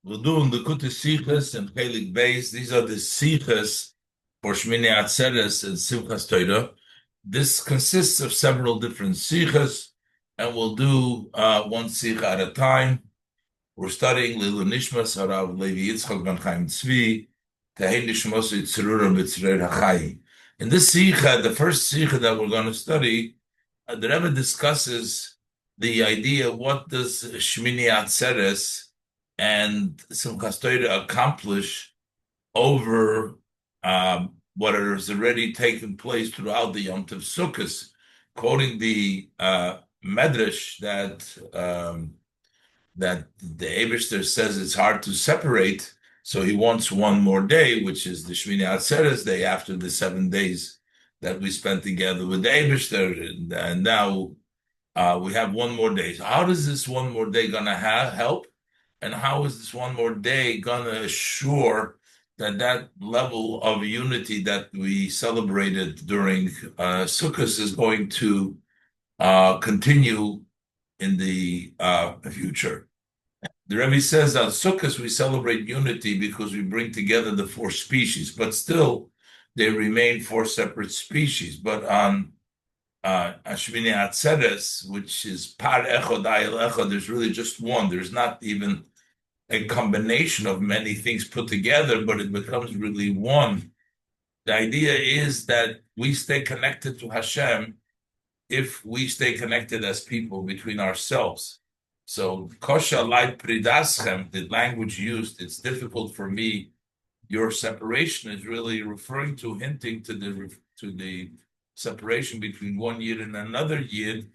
We're doing Likutei Sichos and Chelik Beis. These are the Sichos for Shemini Atzeres and Simchas Torah. This consists of several different Sichos, and we'll do one Sicha at a time. We're studying Lilu Nishmas Harav Levi Yitzchak Ben Chaim Tzvi Tehei Nishmos Yitzrura B'Tzreir HaChai. In this Sicha, the first Sicha that we're going to study, the Rebbe discusses the idea: what does Shemini Atzeres and Simchas Torah accomplish over what has already taken place throughout the Yom Tov Sukkos, quoting the Medrash that the Eibishter says it's hard to separate, so he wants one more day, which is the Shemini Atzeres day after the 7 days that we spent together with the Eibishter, and now we have one more day. So how does this one more day gonna help? And how is this one more day going to assure that that level of unity that we celebrated during Sukkot is going to continue in the future? The Rebbe says on Sukkot we celebrate unity because we bring together the 4 species, but still they remain 4 separate species. But on Shemini Atzeres, which is par echod ayel echod, there's really just one. There's not even a combination of many things put together, but it becomes really one. The idea is that we stay connected to Hashem if we stay connected as people between ourselves. So, kosha lai pridaschem, the language used, it's difficult for me. Your separation is really referring to, hinting to the separation between one yid and another yid.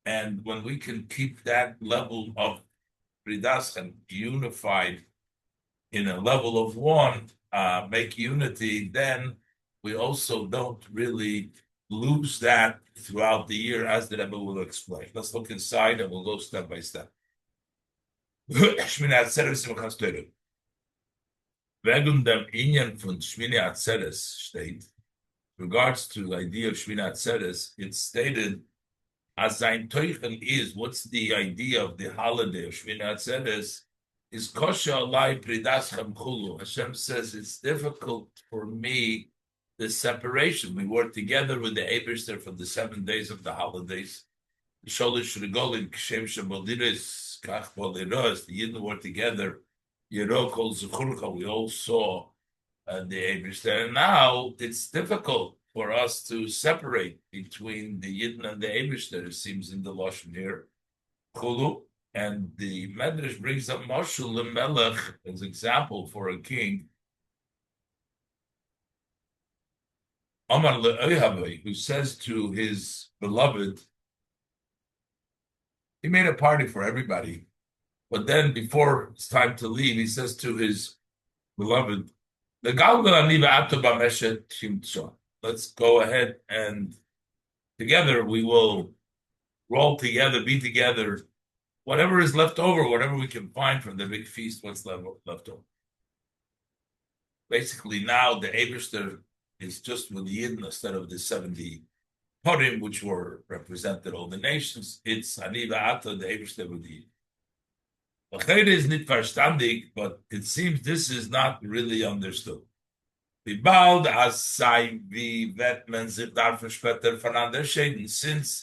And when we can keep that level of Pridaschem unified in a level of one, make unity, then we also don't really lose that throughout the year, as the Rebbe will explain. Let's look inside and we'll go step by step. Shmini Atzeres Simchas Torah. Wegen dem Inyan von Shmini Atzeres steht, regards to the idea of Shmini Atzeres, it's stated as sein Teuchen is, what's the idea of the holiday of Shemini Atzeres, is kosher alai pridaschem chulu. Hashem says it's difficult for me, the separation. We work together with the Eibishter for the 7 days of the holidays. The Sholish Regolim, Kshem Shabodiris, Kach Boliros, the Yidden work together. Yero Kol Zechurcha, we all saw the Eibishter. And now it's difficult for us to separate between the Yidden and the Eibishter, it seems in the Lashon here, Chulu, and the Medrash brings up Moshul Lemelech as example for a king. Amar Le'ohavei, who says to his beloved, he made a party for everybody, but then before it's time to leave, he says to his beloved, let's go ahead and together we will roll together, be together, whatever is left over, whatever we can find from the big feast, what's left over. Basically now the Eibishter is just with the Yidden instead of the 70 Purim, which were represented all the nations. It's Aniva Ata, the Eibishter with the Yidden. Is not verstandig, but it seems this is not really understood. Since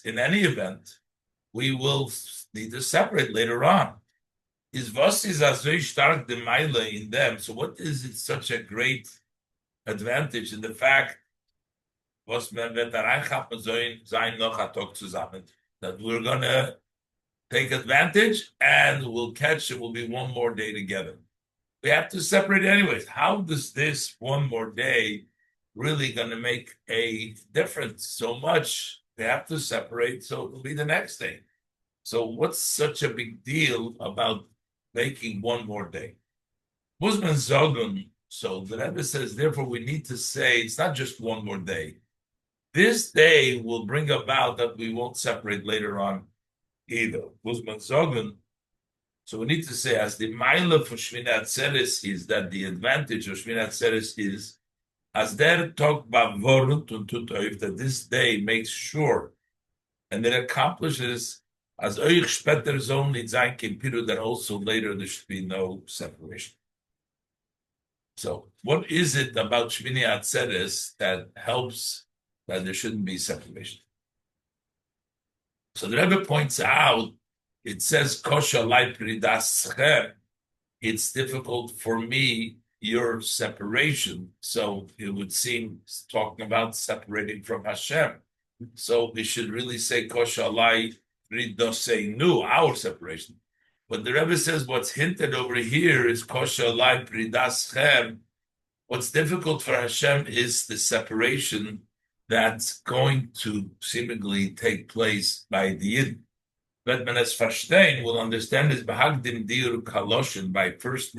in any event, we will need to separate later on. In them. So what is it such a great advantage in the fact that we're going to take advantage and we'll catch it will be one more day together? We have to separate anyways. How does this one more day really going to make a difference so much? We have to separate, so it'll be the next day. So what's such a big deal about making one more day? Musman Zogun, so the Rebbe says, therefore we need to say it's not just one more day. This day will bring about that we won't separate later on either. Musman Zogun, so we need to say, as the Maila for Shemini Atzeres is that the advantage of Shemini Atzeres is, as there talk about Vorut and Tutoif, that this day makes sure and it accomplishes As euch später soll nicht sein kein Pirut, that also later there should be no separation. So what is it about Shemini Atzeres that helps that there shouldn't be separation? So the Rebbe points out, it says, Kosher lai pridaschem. It's difficult for me, your separation. So it would seem talking about separating from Hashem. So we should really say Kosher lai pridaseinu, our separation. But the Rebbe says what's hinted over here is Kosher lai pridaschem. What's difficult for Hashem is the separation that's going to seemingly take place by the Yid. But Menes Verstehen will understand this Behagdim Dir Kaloshin by first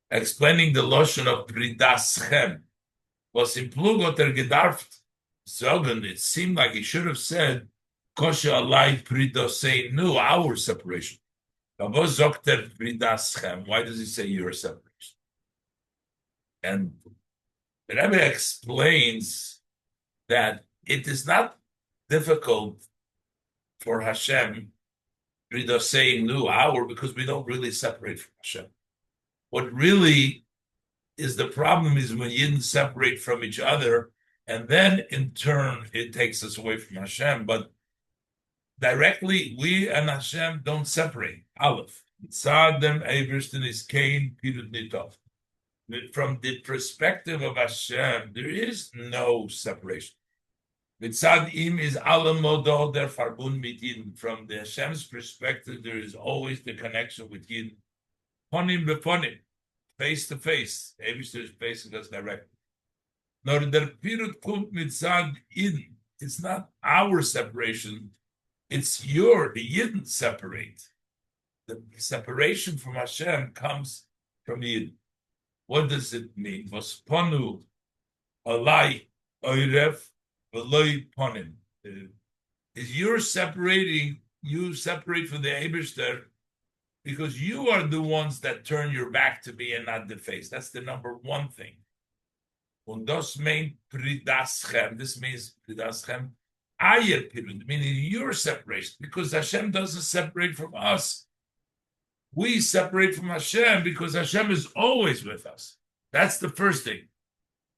explaining the Loshin of Pridaschem. Was im Plug gedarft sagen, it seemed like he should have said Kosher Alai Pridaseinu, our separation. But was Zokter Pridaschem? Why does he say your separation? And the Rebbe explains that it is not difficult for Hashem to say new hour because we don't really separate from Hashem. What really is the problem is when Yidden separate from each other, and then in turn it takes us away from Hashem. But directly, we and Hashem don't separate. Aleph. Tzadem Eibersten is Kain Pirut Nitov. From the perspective of Hashem, there is no separation. Mitzad im is alamodo der farbun mit Yidden. From the Hashem's perspective, there is always the connection with Yidden. Ponim beponim, face to face. Everything is facing us directly. Nor der pirut kumt mitzad Yidden. It's not our separation. It's the Yidden separate. The separation from Hashem comes from Yidden. What does it mean? Vosponu alai oirev v'loi ponim. Is you separate from the Eibishter because you are the ones that turn your back to me and not the face. That's the number one thing. Und das meint pridaschem. This means pridaschem ayer pirud, meaning your separation, because Hashem doesn't separate from us. We separate from Hashem because Hashem is always with us. That's the first thing.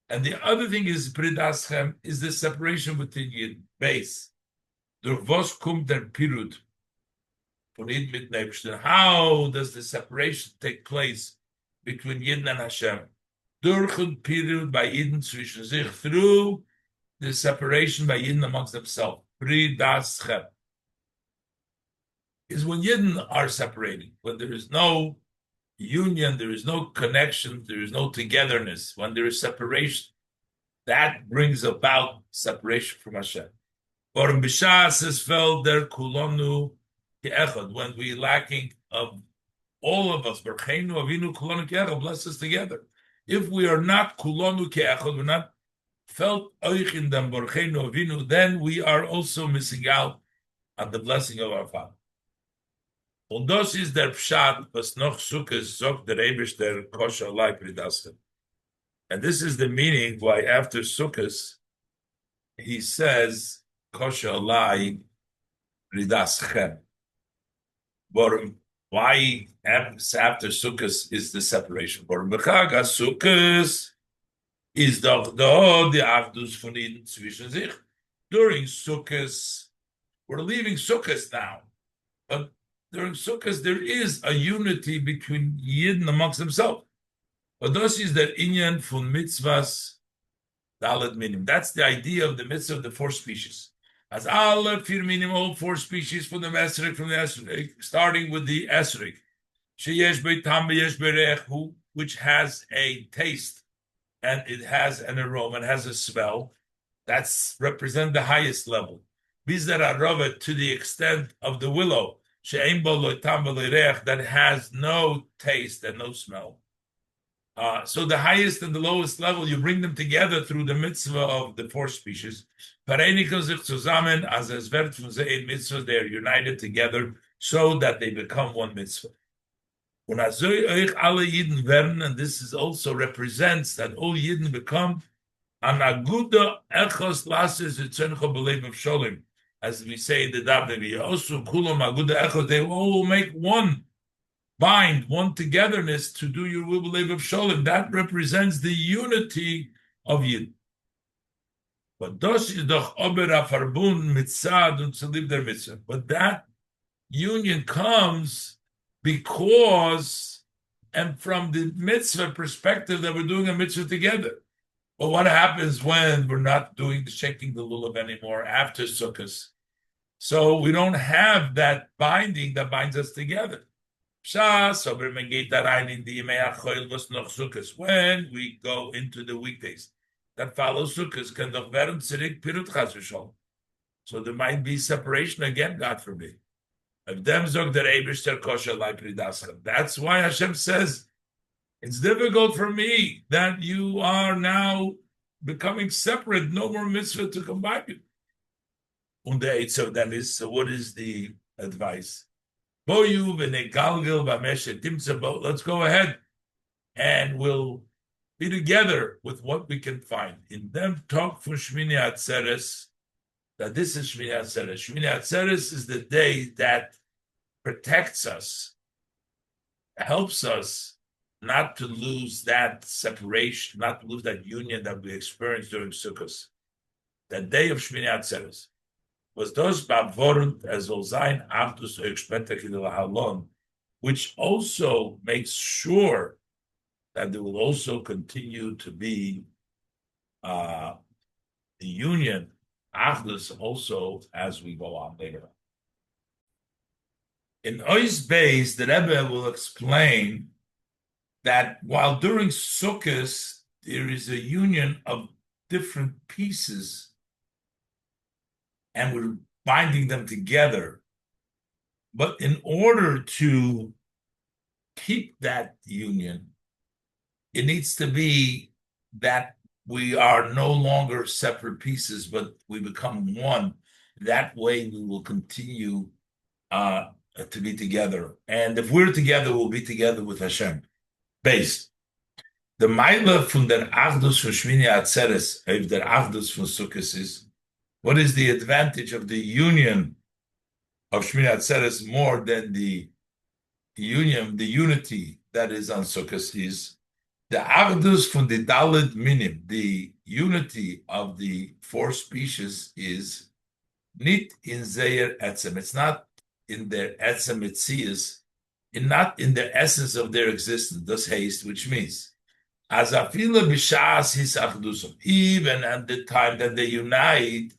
And the other thing is Pridaschem, is the separation within Yid, base. Durch was kommt der Pirut von Yid mit Nebsten? How does the separation take place between Yid and Hashem? Durch den Pirut by Yid zwischen sich, through the separation by Yid amongst themselves. Pridaschem is when Yidden are separating, when there is no union, there is no connection, there is no togetherness. When there is separation, that brings about separation from Hashem. When we lacking of all of us, bless us together. If we are not kulonu ke'echad, we're not felt oich in them, then we are also missing out on the blessing of our Father. Und das ist der Pshat, was noch Sukkos sagt der Eibishter Kosher alai pridaschem. And this is the meaning why after Sukkos he says Kosher alai pridaschem. Why after Sukkos is the separation? Warum bechag Sukkos is doch da die Achdus von Yidden zwischen sich. During Sukkos, we're leaving Sukkos now, but during Sukkot, there is a unity between Yidden amongst themselves. But this is the inyan von mitzvahs dalet minim. That's the idea of the mitzvah of the four species. As alle vier minim, all four species from the esrog, starting with the esrog, sheyesh beitam yesh bereich, which has a taste and it has an aroma, and has a smell. That's represent the highest level. Bizar arova, to the extent of the willow, that has no taste and no smell. So the highest and the lowest level, you bring them together through the mitzvah of the four species. They are united together so that they become one mitzvah. And this is also represents that all Yidden become an aguda echos lasis etzencho b'leiv of sholim. as we say in the Davevi, also kulam aguda echad, they all make one bind, one togetherness to do your will believe of Sholem. That represents the unity of Yid. But das ist doch aber a Verbund mit Tzad und zu lieb der Mitzvah. But that union comes because and from the mitzvah perspective that we're doing a mitzvah together. But what happens when we're not doing the shaking the lulav anymore after Sukkot? So we don't have that binding that binds us together. When we go into the weekdays that follow Sukkot, can doch werden zurück Pirut Chas v'Sholom. So there might be separation again, God forbid. That's why Hashem says, it's difficult for me that you are now becoming separate, no more mitzvah to combine you. So that is, so what is the advice? Let's go ahead and we'll be together with what we can find. In them talk for Shemini Atzeres, that this is Shemini Atzeres. Shemini Atzeres is the day that protects us, helps us not to lose that separation, not to lose that union that we experienced during Sukkot. That day of Shemini Atzeres was those bevorend as soll sein Achdus halon, which also makes sure that there will also continue to be the union, Achdus, also as we go on later. In Ois Beis, the Rebbe will explain that while during Sukkot there is a union of different pieces and we're binding them together, but in order to keep that union, it needs to be that we are no longer separate pieces, but we become one. That way we will continue to be together. And if we're together, we'll be together with Hashem. Base. The Meile von der Achdus von Shemini Atzeres, if der Achdus von Sukkot is, what is the advantage of the union of Shemini Atzeres more than the union, the unity that is on Sukkot is the Achdus von the Dalet Minim, the unity of the four species is nit in Zeir Etzem. It's not in their Etzem Etzias, and not in the essence of their existence, thus haste, which means as afila b'shas his achdusum, even at the time that they unite,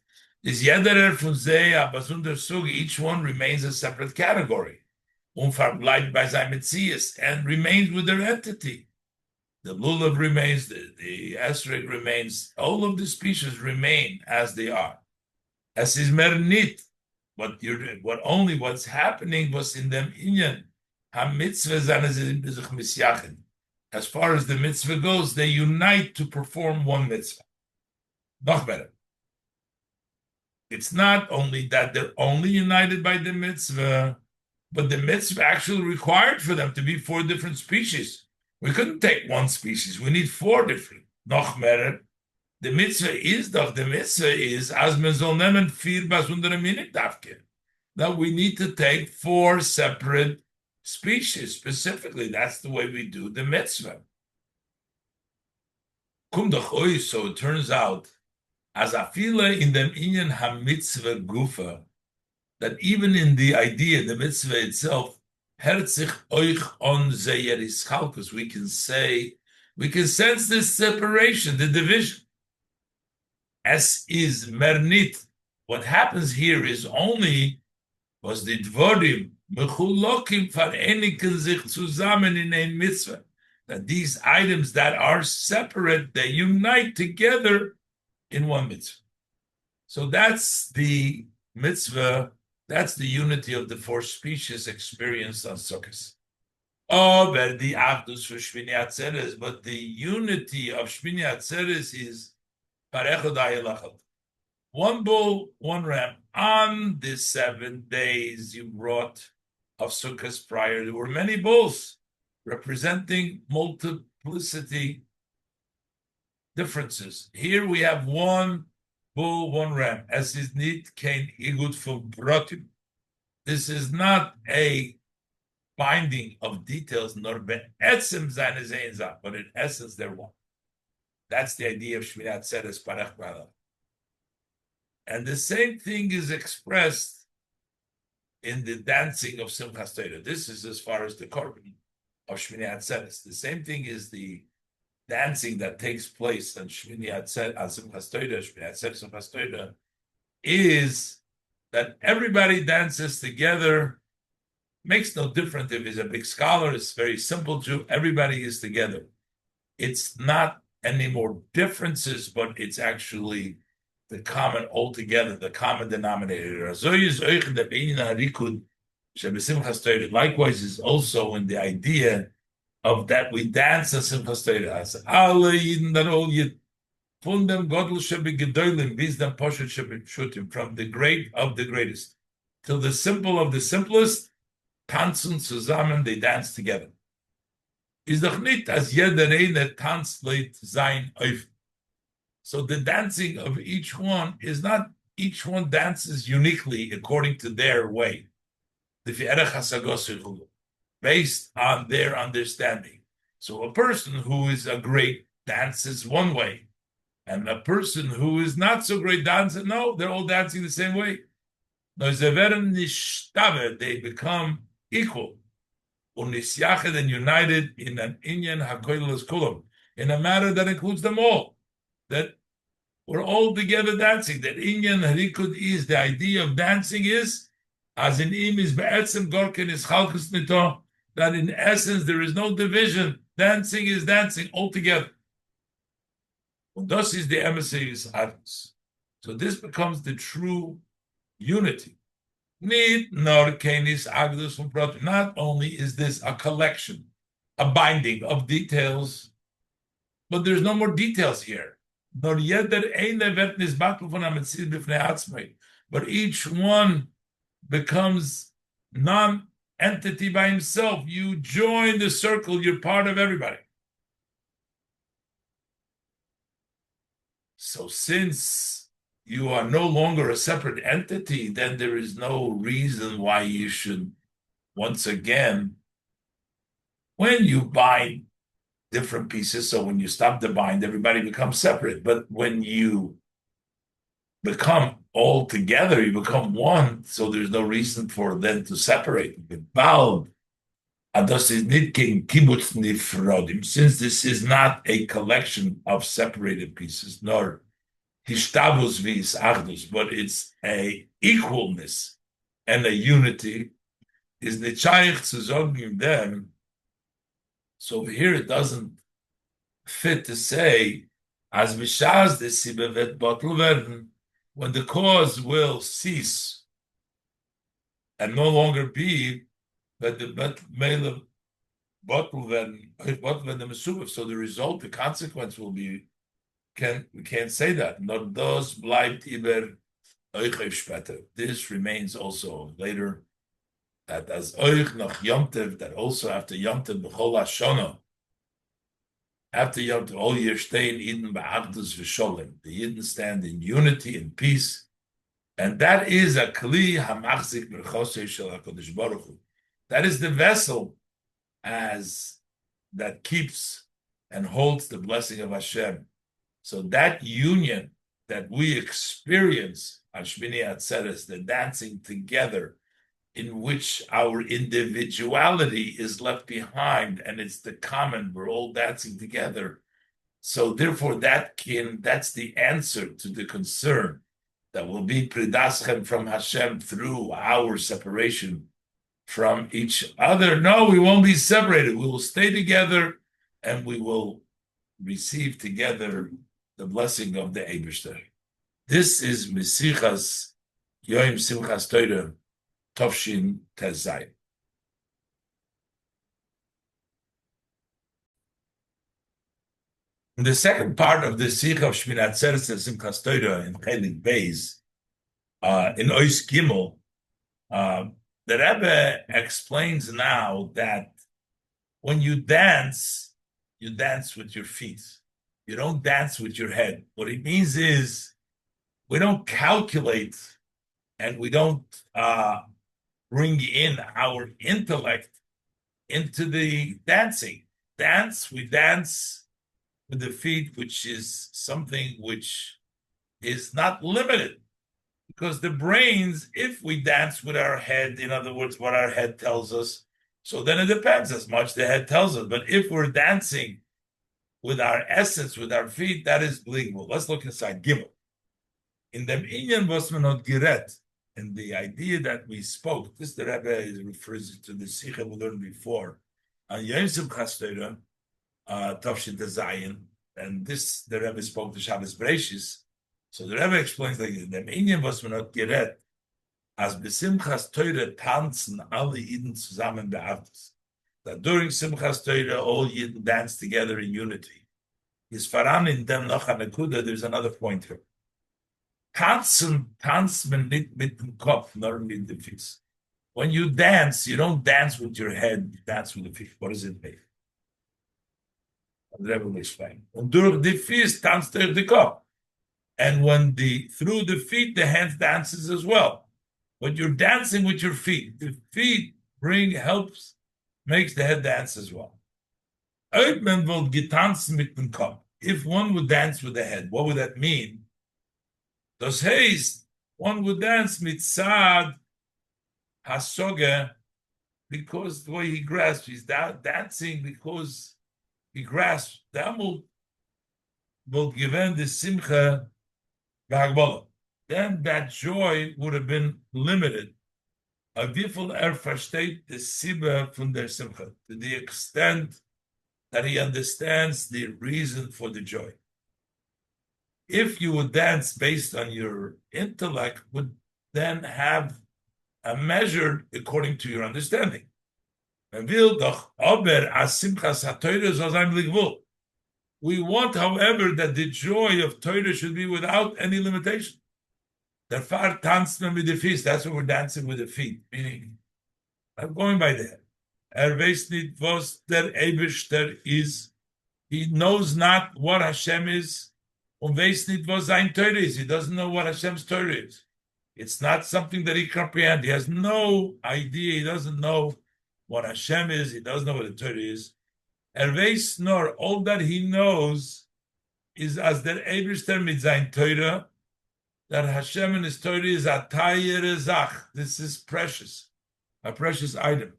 is jeder von sie abasunder Sug, each one remains a separate category, verbleibt bei seinem Metzias, and remains with their entity. The lulav remains, the esrog remains, all of the species remain as they are. As is mernit, what's happening was in them inyan, as far as the mitzvah goes, they unite to perform one mitzvah. Noch better. It's not only that they're only united by the mitzvah, but the mitzvah actually required for them to be four different species. We couldn't take one species. We need four different. Noch better. The mitzvah is as men soll nehmen vier besondere Minim davke. That we need to take four separate species specifically. That's the way we do the mitzvah. So it turns out, as afila in them inyan ha-mitzvah gufa, that even in the idea, the mitzvah itself, herzich oich on zeyer ischalkus, we can sense this separation, the division. As is mernit, what happens here is only was the dvorim mechulokim verenigen sich zusammen in ein mitzvah, that these items that are separate, they unite together in one mitzvah. So that's the mitzvah, that's the unity of the four species experienced on Sukkot. Oh, but the Achdus for Shmini Atzeres, but the unity of Shmini Atzeres is one bull, one ram. On the 7 days you brought of Sukkot prior, there were many bulls representing multiplicity differences. Here we have one Bull one ram, as is need kein igud from protim. This is not a binding of details, nor be'etzem seine Seinsa, but in essence they're one. That's the idea of Shmini Atzeres Parach Bala. And the same thing is expressed in the dancing of Simchas Torah. This is as far as the korban of Shmini Atzeres. The same thing is the dancing that takes place on Shmini Atzeres, Simchas Torah, Shmini Atzeres Simchas Torah, is that everybody dances together. Makes no difference if he's a big scholar, it's very simple Jew, everybody is together. It's not any more differences, but it's actually the common altogether, the common denominator. Likewise is also in the idea of that we dance as Simchas Torah. As alle Yidden, that all Yid, von dem Godel shebe gedolim, bis dem poshet shebe shutim, from the great of the greatest, till the simple of the simplest, tanzen zusammen, they dance together. Is doch nicht, as jeder eine tanzlied sein auf. So the dancing of each one is not, each one dances uniquely according to their way, based on their understanding. So a person who is a great dances one way, and a person who is not so great dances, no, they're all dancing the same way. No, they become equal, and united in an inyan hakoilus kulam, in a matter that includes them all. That we're all together dancing. That inyan harikud is the idea of dancing is as in im is be'etzem gorken is chalchus nito. That in essence there is no division. Dancing is dancing all together. And thus is the emissaries adus. So this becomes the true unity. Not only is this a collection, a binding of details, but there's no more details here. But each one becomes non-entity by himself. You join the circle, you're part of everybody. So since you are no longer a separate entity, then there is no reason why you should, once again, when you bind different pieces, so when you stop the bind, everybody becomes separate. But when you become all together, you become one, so there's no reason for them to separate. Since this is not a collection of separated pieces, nor Hishtabus vis achdus, but it's a equalness and a unity. Is nechayich zu sagen them. So here it doesn't fit to say as b'shas the sibbe vet batel werden, when the cause will cease and no longer be, that the bet mele batel werden the mesuv. So the result, the consequence will be. We can't say that. Not those bleibt über euch später. This remains also later. That as euch noch yomtev, that also after yomtev b'chol hashana, after yomtev all year stay in Eden ba'agdus v'sholem. The Yidden stand in unity and peace, and that is a kli hamachzik b'chosei shel Hakadosh Baruch Hu. That is the vessel as that keeps and holds the blessing of Hashem. So that union that we experience on Shemini Atzeres, the dancing together, in which our individuality is left behind, and it's the common, we're all dancing together. So therefore, that's the answer to the concern that will be Pridaschem from Hashem through our separation from each other. No, we won't be separated. We will stay together, and we will receive together the blessing of the Eibishter. This is Sichos Yom Simchas Torah Tovshin Tezai. In the second part of the Sichos of Shmini Atzeres and Simchas Torah in Chelik Beis, in Ois Gimel, the Rebbe explains now that when you dance with your feet. You don't dance with your head. What it means is we don't calculate and we don't bring in our intellect into the dancing. We dance with the feet, which is something which is not limited. Because the brains, if we dance with our head, in other words, what our head tells us, so then it depends as much the head tells us. But if we're dancing with our essence, with our feet, that is believable. Let's look inside Gimel. In the Inyan Bosmanot Giret, and the idea that we spoke, this the Rebbe refers to the Sichos we learned before, on Yom Simchas Torah, Tavshin Zayin, and this the Rebbe spoke to Shabbos Breishis. So the Rebbe explains like the Inyan Bosmanot Giret, as besimchas Torah tanzen alle Yidden zusammen be'artes. That during Simchas Torah, all Yidden dance together in unity. Is faran in dem noch anekuda. There's another point here. Tanzt man nicht mit dem Kopf, nor mit den Füßen. When you dance, you don't dance with your head, you dance with the feet. What does it mean? The Rebbe will explain. Und durch die Füße tanzt the Kopf. And through the feet, the hands dances as well. But you're dancing with your feet. The feet makes the head dance as well. If one would dance with the head, what would that mean? Das heißt, one would dance mitzad hasoga, because the way he grasps, he's dancing because he grasps. That will given the simcha b'hagbala. Then that joy would have been limited. A wifel versteht the sibba from der simcha, to the extent that he understands the reason for the joy. If you would dance based on your intellect, would then have a measure according to your understanding. We want, however, that the joy of Torah should be without any limitation. Therefore, tanzt man mit the feet. That's what we're dancing with the feet. Meaning, I'm going by that. Weiß nicht, was der Eibishter is. He knows not what Hashem is. Und weiß nicht, was sein Torah is. He doesn't know what Hashem's Torah is. It's not something that he comprehends. He has no idea. He doesn't know what Hashem is. He doesn't know what the Torah is. Weiß nor, all that he knows is as der Eibishter mit sein Torah, that Hashem and his Torah is a tayere zach. This is precious, a precious item.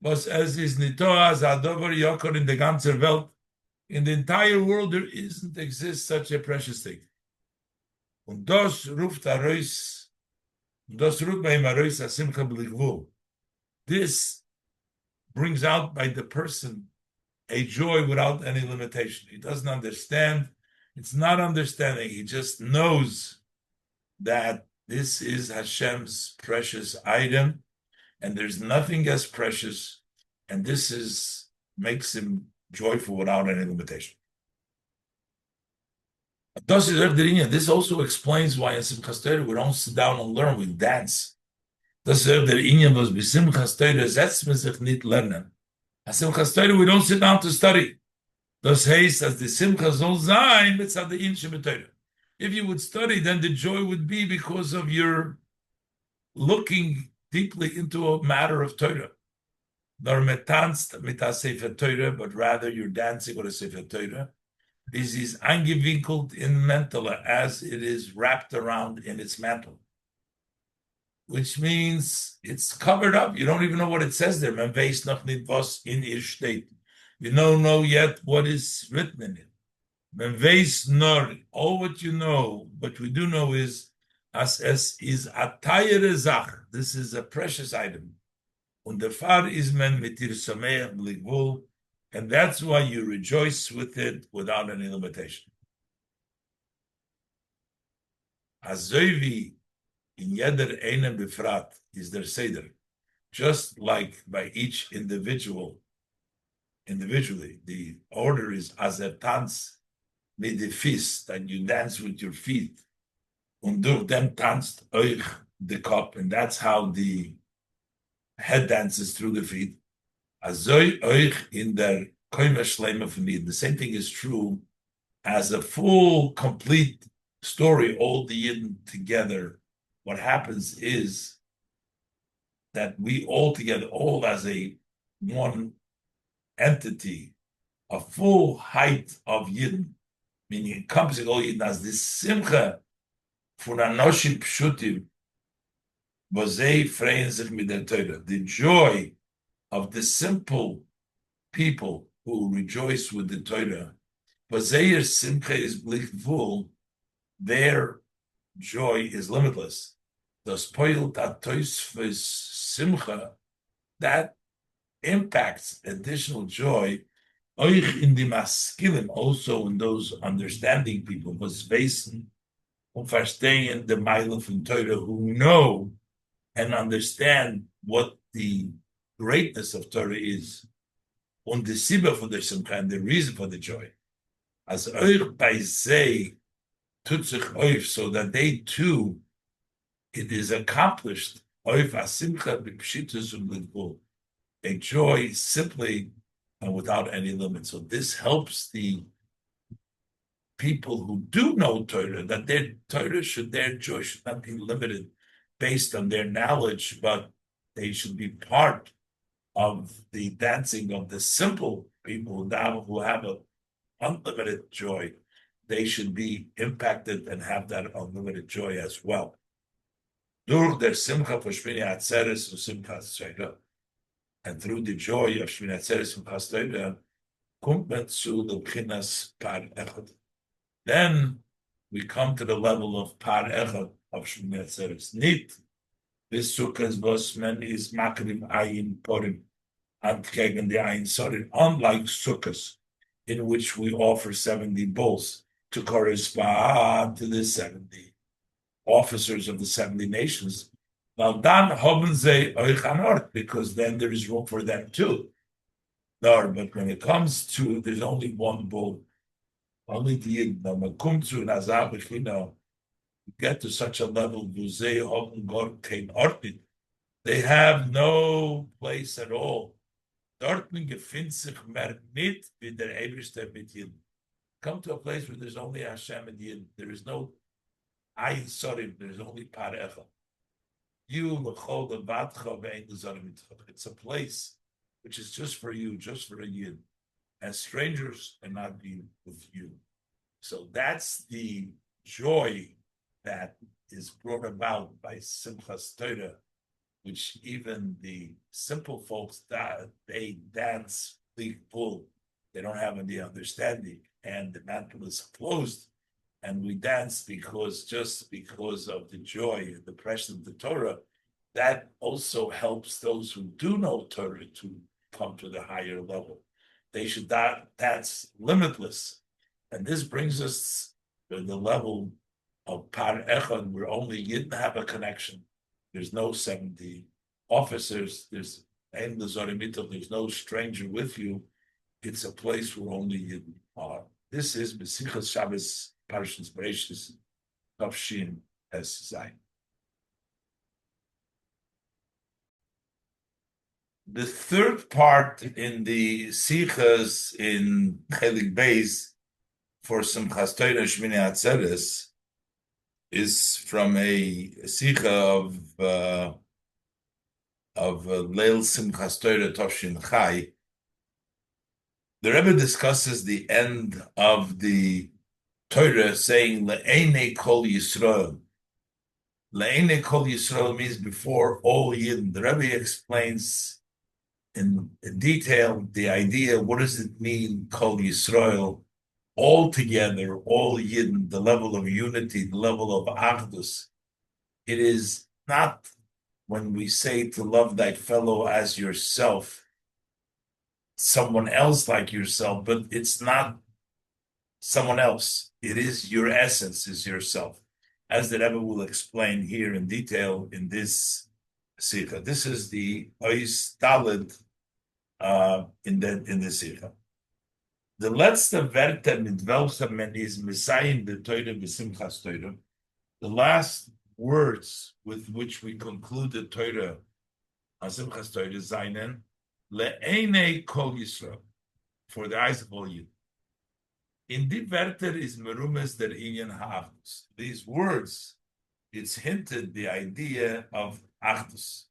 Was es is nitoa as adover yokor in the ganze Welt. In the entire world, there exists such a precious thing. Und das ruft arois, das ruft bei arois a simcha b'ligvul. This brings out by the person a joy without any limitation. He doesn't understand. It's not understanding. He just knows that this is Hashem's precious item, and there's nothing as precious, and this makes him joyful without any limitation. This also explains why in Simchas Torah we don't sit down and learn, we dance. Das ist der Inyan, was bei Simchas Torah setzt man sich nicht lernen. At Simchas Torah we don't sit down to study. Das heißt, as the Simcha soll sein, it's at the Inyan Torah. If you would study, then the joy would be because of your looking deeply into a matter of Torah. Nor metanzt mit a Sefer Torah, but rather you're dancing with a Sefer Torah. This is angewinkelt in mentala, as it is wrapped around in its mantle, which means it's covered up. You don't even know what it says there. Man weiß noch nicht, was in ihr steht. You don't know yet what is written in it. Man weiß nur, all what you know, what we do know is, as es is a tayere zach. This is a precious item. Und der Fahr is man mit ihr sameach b'ligvul, and that's why you rejoice with it without any limitation. Azoivi in jeder einem befrat is der seder, just like by each individually, the order is as a tanz mit the fist, that you dance with your feet, und durch dem tanzt euch the cup, and that's how the head dances through the feet. Azoi euch in der koima shleima for me. The same thing is true as a full, complete story, all the Yidden together, what happens is that we all together, all as a one entity, a full height of Yidden, meaning encompassing all Yidden as this Simcha for Anoshim Pshutim, Vazei freien sich mit der Torah. The joy of the simple people who rejoice with the Torah, Vazei Simcha is blickful, their joy is limitless. The spoiled atois simcha that impacts additional joy. Euch in the maskilim, also in those understanding people, was wissen und verstehen the Meilen from Torah, who know and understand what the greatness of Torah is, und the sibah for the simcha, and the reason for the joy. As euch bei sei tut sich auf, so that they too, it is accomplished, auf a simcha b'pshitus u'b'gvul, a joy simply and without any limit. So this helps the people who do know Torah, that their Torah their joy should not be limited based on their knowledge, but they should be part of the dancing of the simple people now who have an unlimited joy. They should be impacted and have that unlimited joy as well. Durch der Simcha for Shemini Atzeres and Simchas Torah, and through the joy of Shemini Atzeres and Simchas Torah, kommt man zu the Bchinas Par Echad. Then we come to the level of Par Echad of Shemini Atzeres. Nit this Sukkahs was man is makrim ayin porim and gegen the ayin sorin. Unlike Sukkahs, in which we offer 70 bulls to correspond to the 70 officers of the 70 nations. Now, dan haben sie euch an Ort, because then there is room for them too. No, but when it comes to, there's only one bull, only the get to such a level, they have no place at all. Dorten gefindt sich mehr nicht wie der Eberste mit Yid. Come to a place where there's only Hashem and Yid. There is no Ayin Sorim, there is only Par Echad. You, L'chol Levatcha ve'ein l'zarim mitcha. It's a place which is just for you, just for a Yid. And strangers cannot be with you. So that's the joy that is brought about by Simchas Torah, which even the simple folks, they dance big bull. They don't have any understanding, and the mantle is closed, and we dance just because of the joy and the pressure of the Torah. That also helps those who do know Torah to come to the higher level. They should dance limitless, and this brings us to the level of Par Echad, where only Yidden have a connection. There's no 70 officers. There's no stranger with you. It's a place where only Yidden are. This is Sichos Shabbos Parshas Bereishis Tavshin Es Zayin. The third part in the Sichos in Chelik Beis for Simchas Torah Shemini Atzeres is from a Sicha of Leil Simchas Torah Tavshin Chai. The Rebbe discusses the end of the Torah saying Le'enei Kol Yisrael. Le'enei Kol Yisrael means before all Yidden. The Rebbe explains in detail the idea, what does it mean, Kol Yisrael, all together, all Yidden, the level of unity, the level of Achdus. It is not when we say to love thy fellow as yourself, someone else like yourself, but it's not someone else. It is your essence, is yourself, as the Rebbe will explain here in detail in this Sikha. This is the Ois Daled in the Sikha. The letzte Werte mit welchem man is Messiah the Torah b'Simchas Torah. The last words with which we conclude the Torah on Simchas Torah Zainen Le'enei Kol Yisrael, for the eyes of all you. In die Wörter is merumes der Inyan ha'achdus. These words, it's hinted the idea of achdus,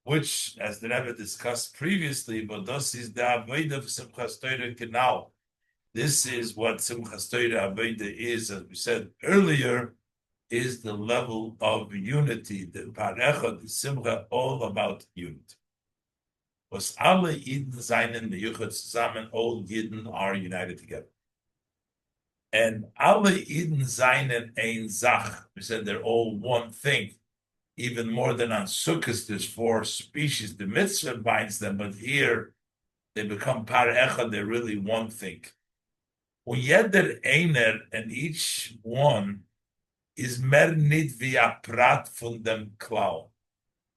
which, as the Rebbe discussed previously, but this is the avodah of Simchas Torah Kenal. This is what Simchas Torah avodah is, as we said earlier, is the level of unity. The parecha, the simcha, all about unity. Was alle Yidden seinen meyuchat zusammen, all Yidden are united together. And alle Yidden seinen ein Zach. We said they're all one thing. Even more than on Sukkot, there's 4 species. The mitzvah binds them, but here they become parecha, they're really one thing. Jeder einer, and each one is mer nit via prat von dem Klau.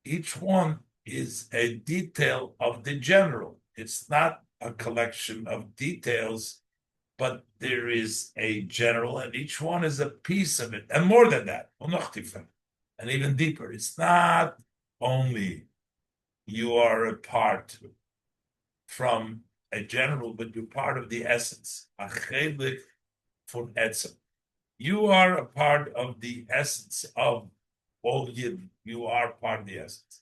Each one is a detail of the general. It's not a collection of details, but there is a general, and each one is a piece of it. And more than that, and even deeper. It's not only you are a part from a general, but you're part of the essence. A chelik von etzem. You are a part of the essence of all Yidden. You are part of the essence.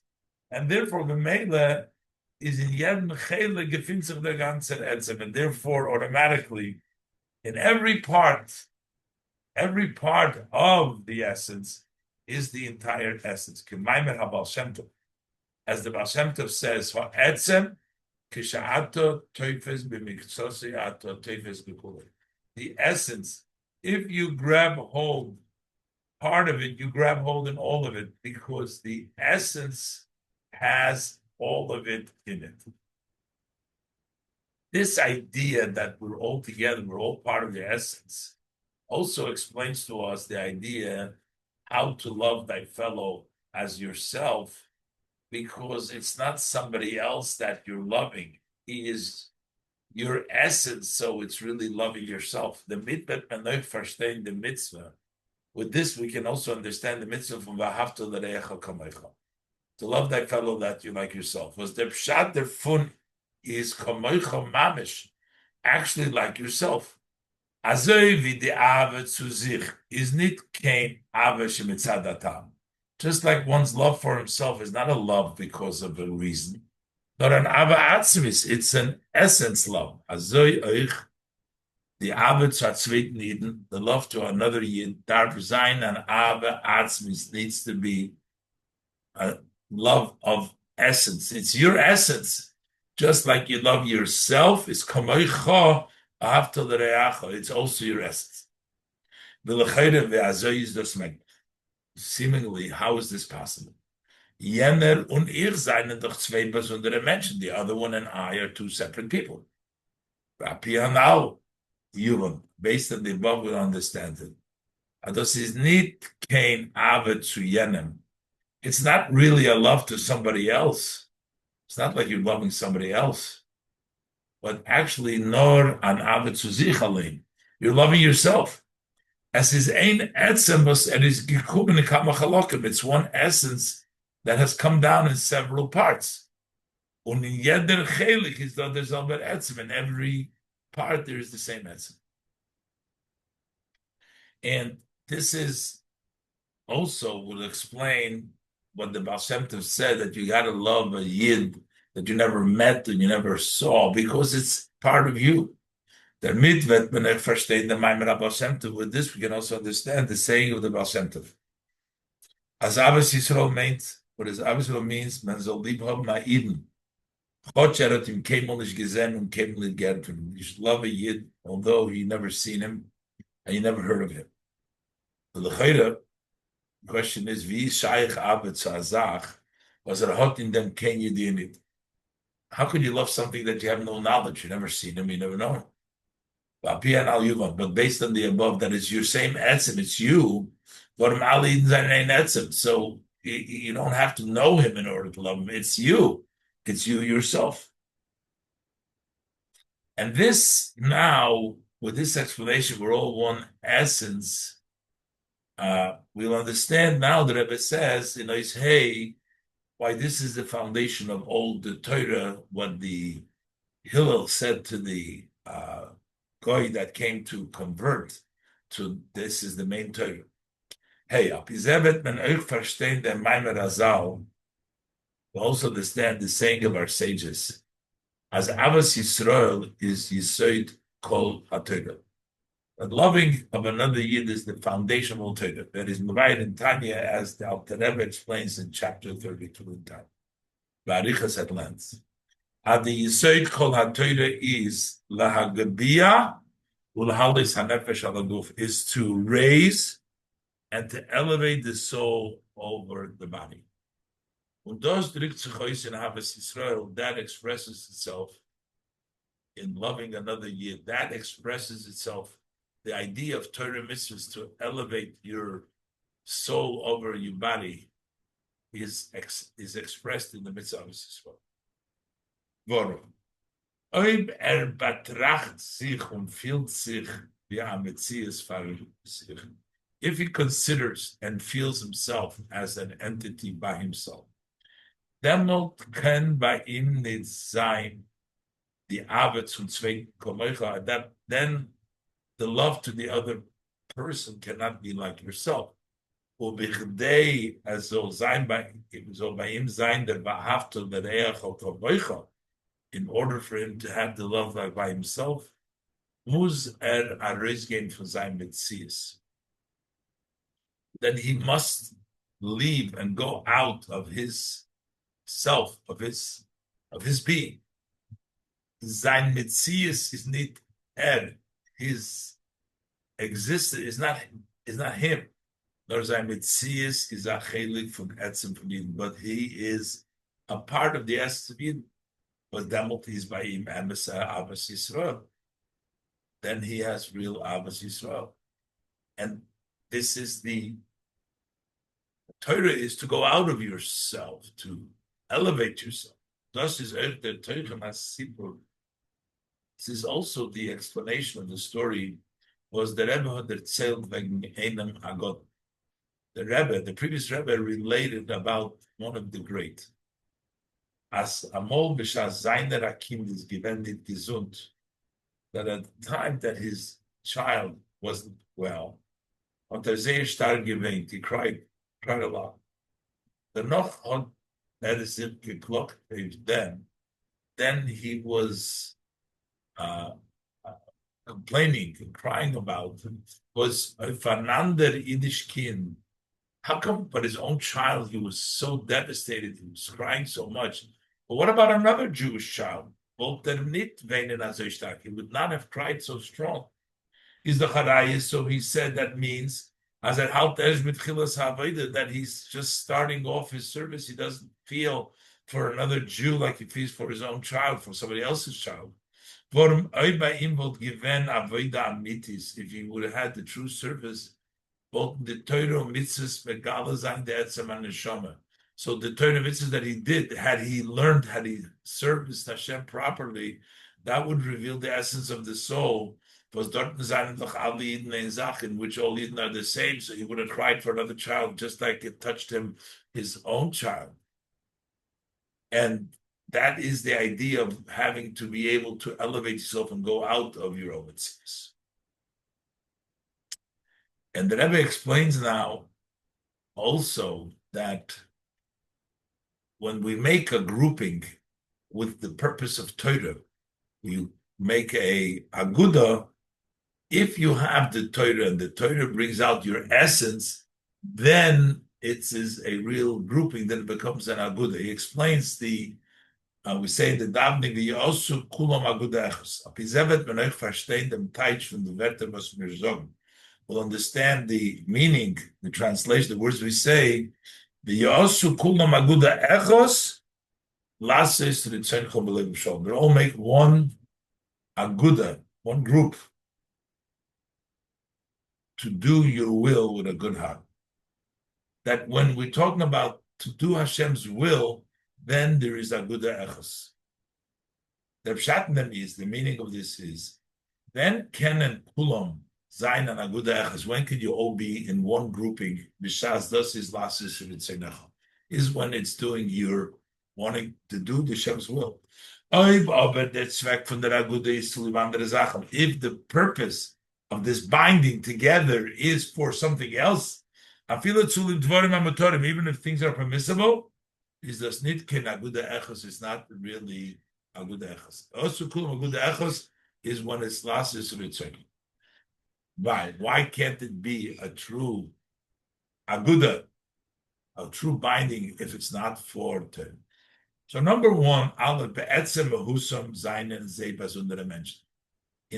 And therefore, the Mele is in jedem Chele gefindt sich der ganze Etzem. And therefore, automatically, in every part of the essence is the entire essence. K'maimer HaBaal Shem Tov. As the Baal Shem Tov says, for Etzem, Kisha'ato Teufes b'miktsose ato Teufes b'kulei. The essence, if you grab hold part of it, you grab hold in all of it, because the essence has all of it in it. This idea that we're all together, we're all part of the essence, also explains to us the idea how to love thy fellow as yourself, because it's not somebody else that you're loving. He is your essence, so it's really loving yourself. The mitbet menoich verstehen the mitzvah. With this, we can also understand the mitzvah from V'ahavta l'reacha kamecha. To love thy fellow that you like yourself. Was the pshat der fun is kamecha mamish, actually like yourself. Azoi v'di ave zu sich is nit kein ave shemitzadatam. Just like one's love for himself is not a love because of a reason, but an ava atzmis, it's an essence love. Azoi oich, the ava zu zweiten Yidden, the love to another Yid, darf sein an ava atzmis, needs to be a love of essence. It's your essence, just like you love yourself. It's kamoicha after the reacha. It's also your essence. Seemingly, how is this possible? Jener und ich seien doch zwei besondere Menschen. The other one and I are 2 separate people. Now, based on the above, we'll understand it. Das ist nicht kein Ave zu jenem. It's not really a love to somebody else. It's not like you're loving somebody else. But actually, nor an Ave zu sich allein. You're loving yourself. As his ein etzem was is gekommen in kamachalokim. It's one essence that has come down in several parts. Und in jeder chelik is that there's aber etzem. In every part there is the same etzem. And this is also will explain what the Baal Shem Tov said, that you got to love a Yid that you never met and you never saw, because it's part of you. Der Mitvet, when I verstehe the Maimer Baal Shem Tov, with this we can also understand the saying of the Baal Shem Tov. As Abbas Yisrael means, what is Abbas Yisrael means, man soll lieb haben na Eden. Gott hat ihm keinmal nicht gesehen und keinmal nicht gehört von ihm. You should love a Yid, although you never seen him and you never heard of him. The question is, wie shaykh Abba zu Azach, was hot in them ken Yidinit? How could you love something that you have no knowledge? You never seen him, you never know him. But based on the above, that it's your same etzem, it's you. So you don't have to know him in order to love him. It's you. It's you yourself. And this now, with this explanation, we're all one essence. We'll understand now that Rebbe says, hey, why this is the foundation of all the Torah, what the Hillel said to the guy that came to convert to this is the main Torah. Hey, apizevet men euch verstehen den Maimer Azal. We also understand the saying of our sages. As Avos Yisrael is Yisoid Kol HaTorah. But loving of another Yid is the foundational Torah. That is Muvayid in Tanya, as the Alter Rebbe explains in chapter 32 in Tanya. Barichas at length. The Yisoid Kol HaTorah is Lahagabiyah Ulhalis HaNefesh Alaguf, is to raise and to elevate the soul over the body. Und das drückt sich aus in Havas Yisrael, that expresses itself in loving another Yid. That expresses itself, the idea of Torah mitzvahs to elevate your soul over your body is expressed in the mitzvah of Yisrael. Warum? Ob betracht sich und fühlt sich wie ein Metzias für sich. If he considers and feels himself as an entity by himself, dennoch kann bei ihm nicht sein die Arbeit zum Zweck Komocha, that then the love to the other person cannot be like yourself. Ubichdei as soll bei ihm sein der Wahrhafte der Each Komocha, in order for him to have the love like by himself, muss rausgehen von seinem Metzias. Then he must leave and go out of his self, of his being. Sein Metzias is nicht his existence is not him. Nor sein Metzias is a chelik from etzem from Eden, but he is a part of the essence of Eden. But demot is by him Avos Yisrael. Then he has real Avos Yisrael, and this is the Torah is to go out of yourself, to elevate yourself. This is also the explanation of the story. Was the Rebbe had erzählt wegen einem Agot. The previous Rebbe related about one of the great. As Amol b'shas seiner Kind is gewendet gesund, that at the time that his child wasn't well, und sehr stark geweint, he cried a lot. Dennoch hat es ihm geklockt then he was complaining and crying about was a Fanander Yiddish Kind. How come, but his own child, he was so devastated, he was crying so much. But what about another Jewish child? He would not have cried so strong. Is the Charayis, so he said that means as that he's just starting off his service. He doesn't feel for another Jew like he feels for his own child, for somebody else's child. If he would have had the true service, both the Torah mitzvahs megala zayin de'etzem haneshama. So the Torah mitzvahs that he did, had he serviced Hashem properly, that would reveal the essence of the soul. Was dort in which all Yidden are the same, so he would have cried for another child just like it touched him, his own child. And that is the idea of having to be able to elevate yourself and go out of your own mitzvahs. And the Rebbe explains now also that when we make a grouping with the purpose of Torah, we make a aguda. If you have the Torah and the Torah brings out your essence, then it is a real grouping, then it becomes an aguda. He explains we say the davening, the also kulam aguda echos. Apizevet ben euch verstehen dem Teich from the Wörter was mir sagen. We'll understand the meaning, the translation, the words we say. The Yasu Kulam Aguda Echos, Lasis Ritzenchom B'Lev Shalom. They all make one Aguda, one group, to do your will with a good heart. That when we're talking about to do Hashem's will, then there is Aguda Echos. The Pshat is, the meaning of this is, then Ken and Kulam Zayin and Aguda Echos, when can you all be in one grouping? B'shas das is lasis is when it's doing your wanting to do the Hashem's will. Aber der Zweck von der Aguda ist zu lieben andere Sachen. If the purpose of this binding together is for something else, even if things are permissible, is das nicht kein Aguda Echos, it's not really Aguda Echos. Also, Aguda Echos is when it's last is return. Why can't it be a true Aguda, a true binding, if it's not for Torah? So number one, in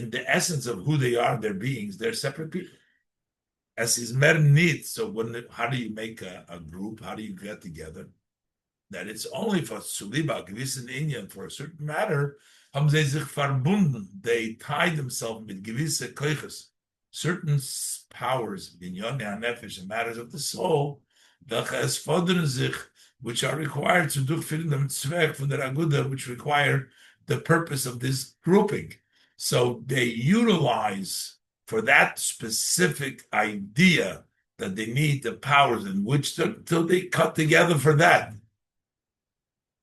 the essence of who they are, their beings, they're separate people. As is mer need. So how do you make a group? How do you get together? That it's only for Suliba, gewissen Indian, for a certain matter, haben sie sich verbunden. They tie themselves with gewisse Keuches, certain powers, binyan nefesh, and matters of the soul, welche fordern sich, which are required to durchführen dem Zweck von der Aguda, which require the purpose of this grouping. So they utilize for that specific idea that they need the powers in which till they cut together for that.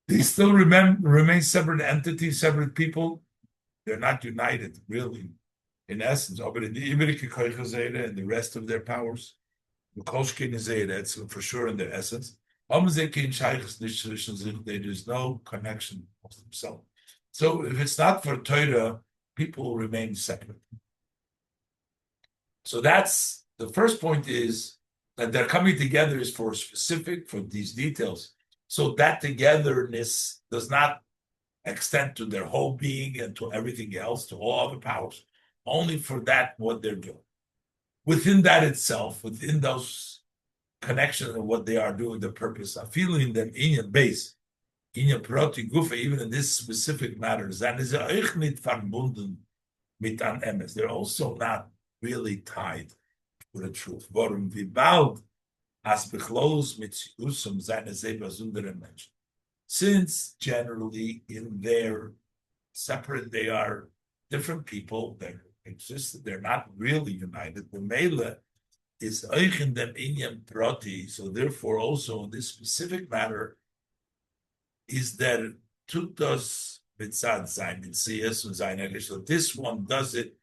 They still remain separate entities, separate people. They're not united, really, in essence. But in the Iberike Koichazeda and the rest of their powers, the Koshkin is for sure in their essence. There's no connection of themselves. So if it's not for Torah, people remain separate. So that's the first point, is that they're coming together is for these details. So that togetherness does not extend to their whole being and to everything else, to all other powers, only for that, what they're doing. Within that itself, within those connections and what they are doing, the purpose, I feel in them inyan base, inyan proti gufa, even in this specific matter, that is euch nicht verbunden mit an emes. They're also not really tied to the truth. Warum wie bald as bechlos mit usum seine selber sundere Menschen. Since generally in their separate, they are different people that exist, they're not really united. The mele is euch in dem inyan proti, so therefore also in this specific matter is that tut das mitzad sein Sichos und seine. So this one does it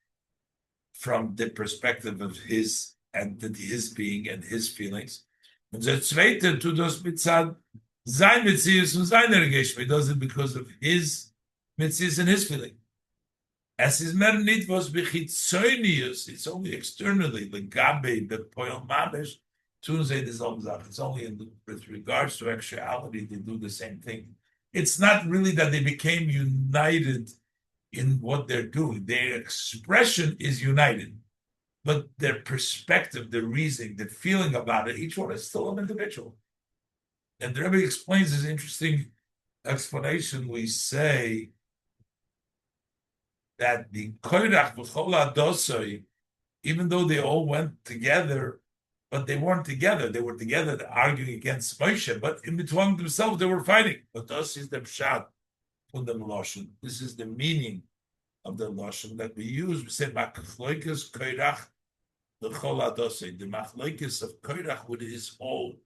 from the perspective of his entity, his being and his feelings. Und der zweite tut das mitzad sein Sichos und seine Regeshme. He does it because of his mitzvahs and his feeling. As his mer nit was bechitzonius, it's only externally, the gabe, the poil mamesh, tun say this Sache. It's only with regards to actuality, they do the same thing. It's not really that they became united in what they're doing. Their expression is united, but their perspective, the reasoning, the feeling about it, each one is still an individual. And the Rebbe explains this interesting explanation. We say that the koirach v'chol adosoi, even though they all went together, but they weren't together. They were together arguing against Moshe, but in between themselves they were fighting. But this is the pshat from the lashon. This is the meaning of the lashon that we use. We say machloikes koirach v'chol adosoi. The machloikes of koirach with his whole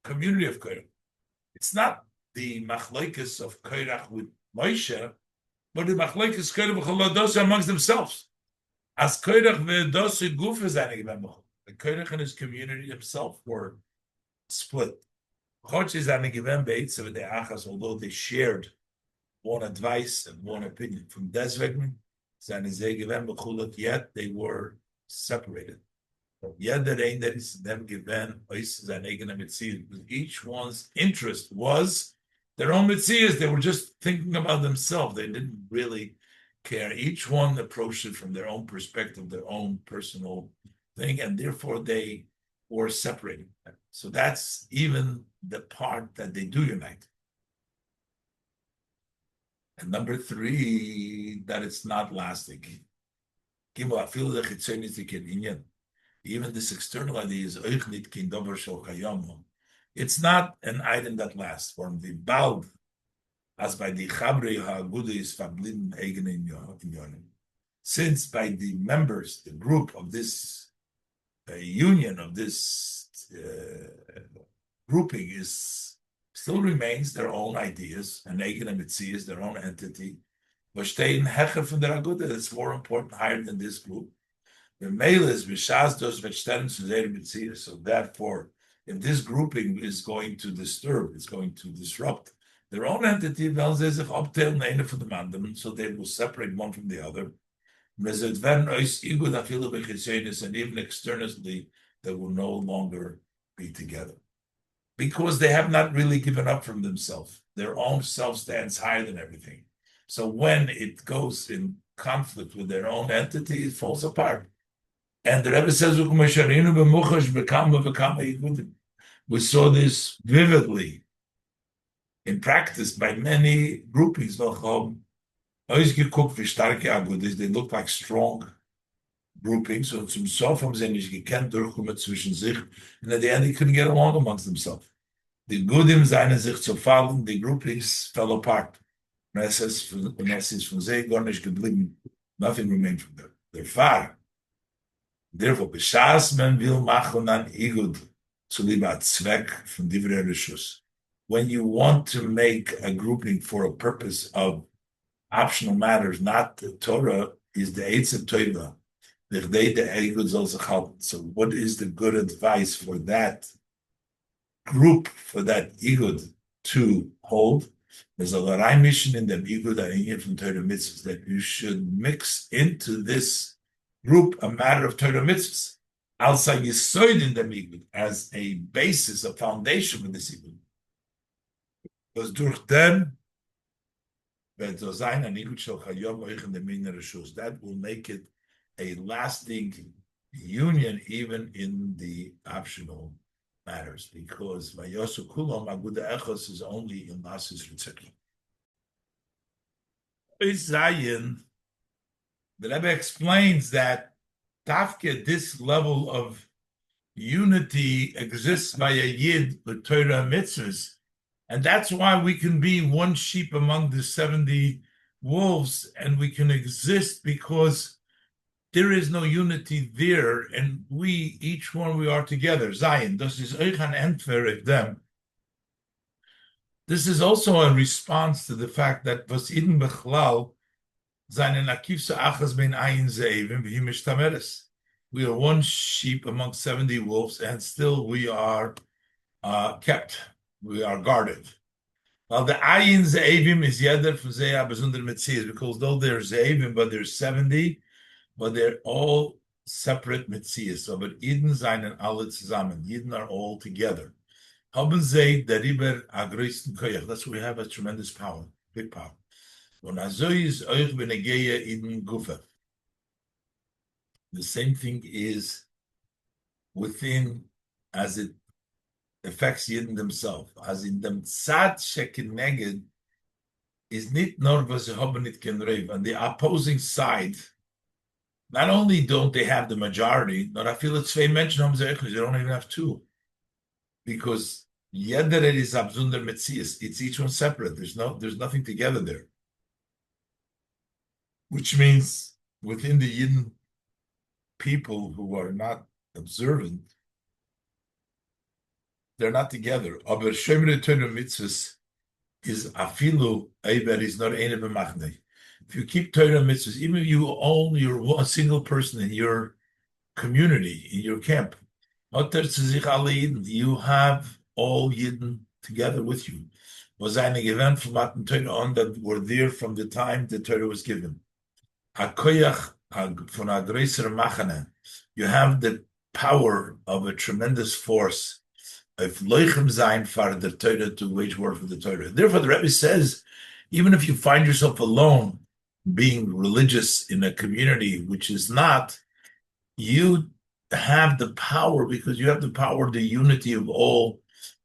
community of koirach. It's not the machloikes of koirach with Moshe, but the machlekes koirach v'chol adosei amongst themselves. As koirach v'adosei guf is anigvem. The koirach and his community himself were split. Although they shared one advice and one opinion from deswegen, yet they were separated. Each one's interest was their own mitzvahs. They were just thinking about themselves. They didn't really care. Each one approached it from their own perspective, their own personal thing, and therefore they were separated. So that's even the part that they do unite. And number three, that it's not lasting. Even this external idea is it's not an item that lasts. From the bald, as by the Chabri Ha'aguda is verblieben eigene Inyonim. Since by the members, the group of this union, of this grouping is still remains their own ideas, and Eigen and Mitzi is their own entity. But stay in Hecher from the Aguda is more important, higher than this group. The male is Bishas dos Vetstern zu der Mitzi. So therefore, if this grouping is going to disturb, it's going to disrupt their own entity, then they sich abteilen eine von dem anderen, so they will separate one from the other. And even externally, they will no longer be together. Because they have not really given up from themselves. Their own self stands higher than everything. So when it goes in conflict with their own entity, it falls apart. And the Rebbe says, we saw this vividly in practice by many groupings. They look like strong groupings. Und zum Sof haben sie nicht gekannt, durchkommen zwischen sich. And at the end, they couldn't get along amongst themselves. The Gudim seien sich zu fallen, the groupings fell apart. Und es ist von sie gar nicht geblieben. Nothing remained from them. Their father. Therefore, B'shas man will machen an Igud zu lieber Zweck von Divrei Rishus. When you want to make a grouping for a purpose of optional matters, not the Torah, is the Eitz of Torah. So what is the good advice for that group, for that Igud to hold? There's a Larai mission in the Igud and from Torah mitzvahs that you should mix into this group a matter of Torah mitzvahs. Outside Yisoid in the Igud as a basis, a foundation for this Igud. Because durch them, that will make it a lasting union even in the optional matters, because Vayosu Kulam Aguda Echos is only in Nasis Ritzekli. Zion, the Rebbe explains that Tafke, this level of unity exists by a Yid with Torah mitzvahs, and that's why we can be one sheep among the 70 wolves, and we can exist because there is no unity there, and we, each one, we are together. Zion, this is Eichan Entfer of them. This is also a response to the fact that was Iden Bechlal, seinen Akivsa Achas ben Ayin Zeivim v'himish Tameres. We are one sheep among 70 wolves, and still we are kept. We are guarded. Now the Ayin Zeivim is Yeder from Zeya Bezunder Metzias, because though they're Zeivim, but there's 70, but they're all separate Metzias. So, but Eden seinen alle zusammen. Eden are all together. Haben sie der Riber agristen Koyach. That's where we have a tremendous power, big power. Und also ist euch benegeya Eden Gufa. The same thing is within, as it affects Yidden themselves. As in them Tzad Shekineged is nit nor was haben nit ken reiv. On the opposing side, not only don't they have the majority, but I feel it's zwei Menschen haben sie they don't even have two. Because jeder is abzunder Metzias. It's each one separate. There's nothing together there. Which means within the Yidden people who are not observant, they're not together. Aber Shemini Torah mitzvahs is afilu eiber is not eine b'machne. If you keep Torah mitzvahs, even if you own a single person in your community, in your camp, you have all Yidden together with you. Was eine Event from Matan Torah on that were there from the time the Torah was given. Hakoyach von Adreiser Machane. You have the power of a tremendous force of Loichem Zayin for the Torah to wage war for the Torah. Therefore, the Rebbe says, even if you find yourself alone, being religious in a community which is not, you have the power, because you have the power, the unity of all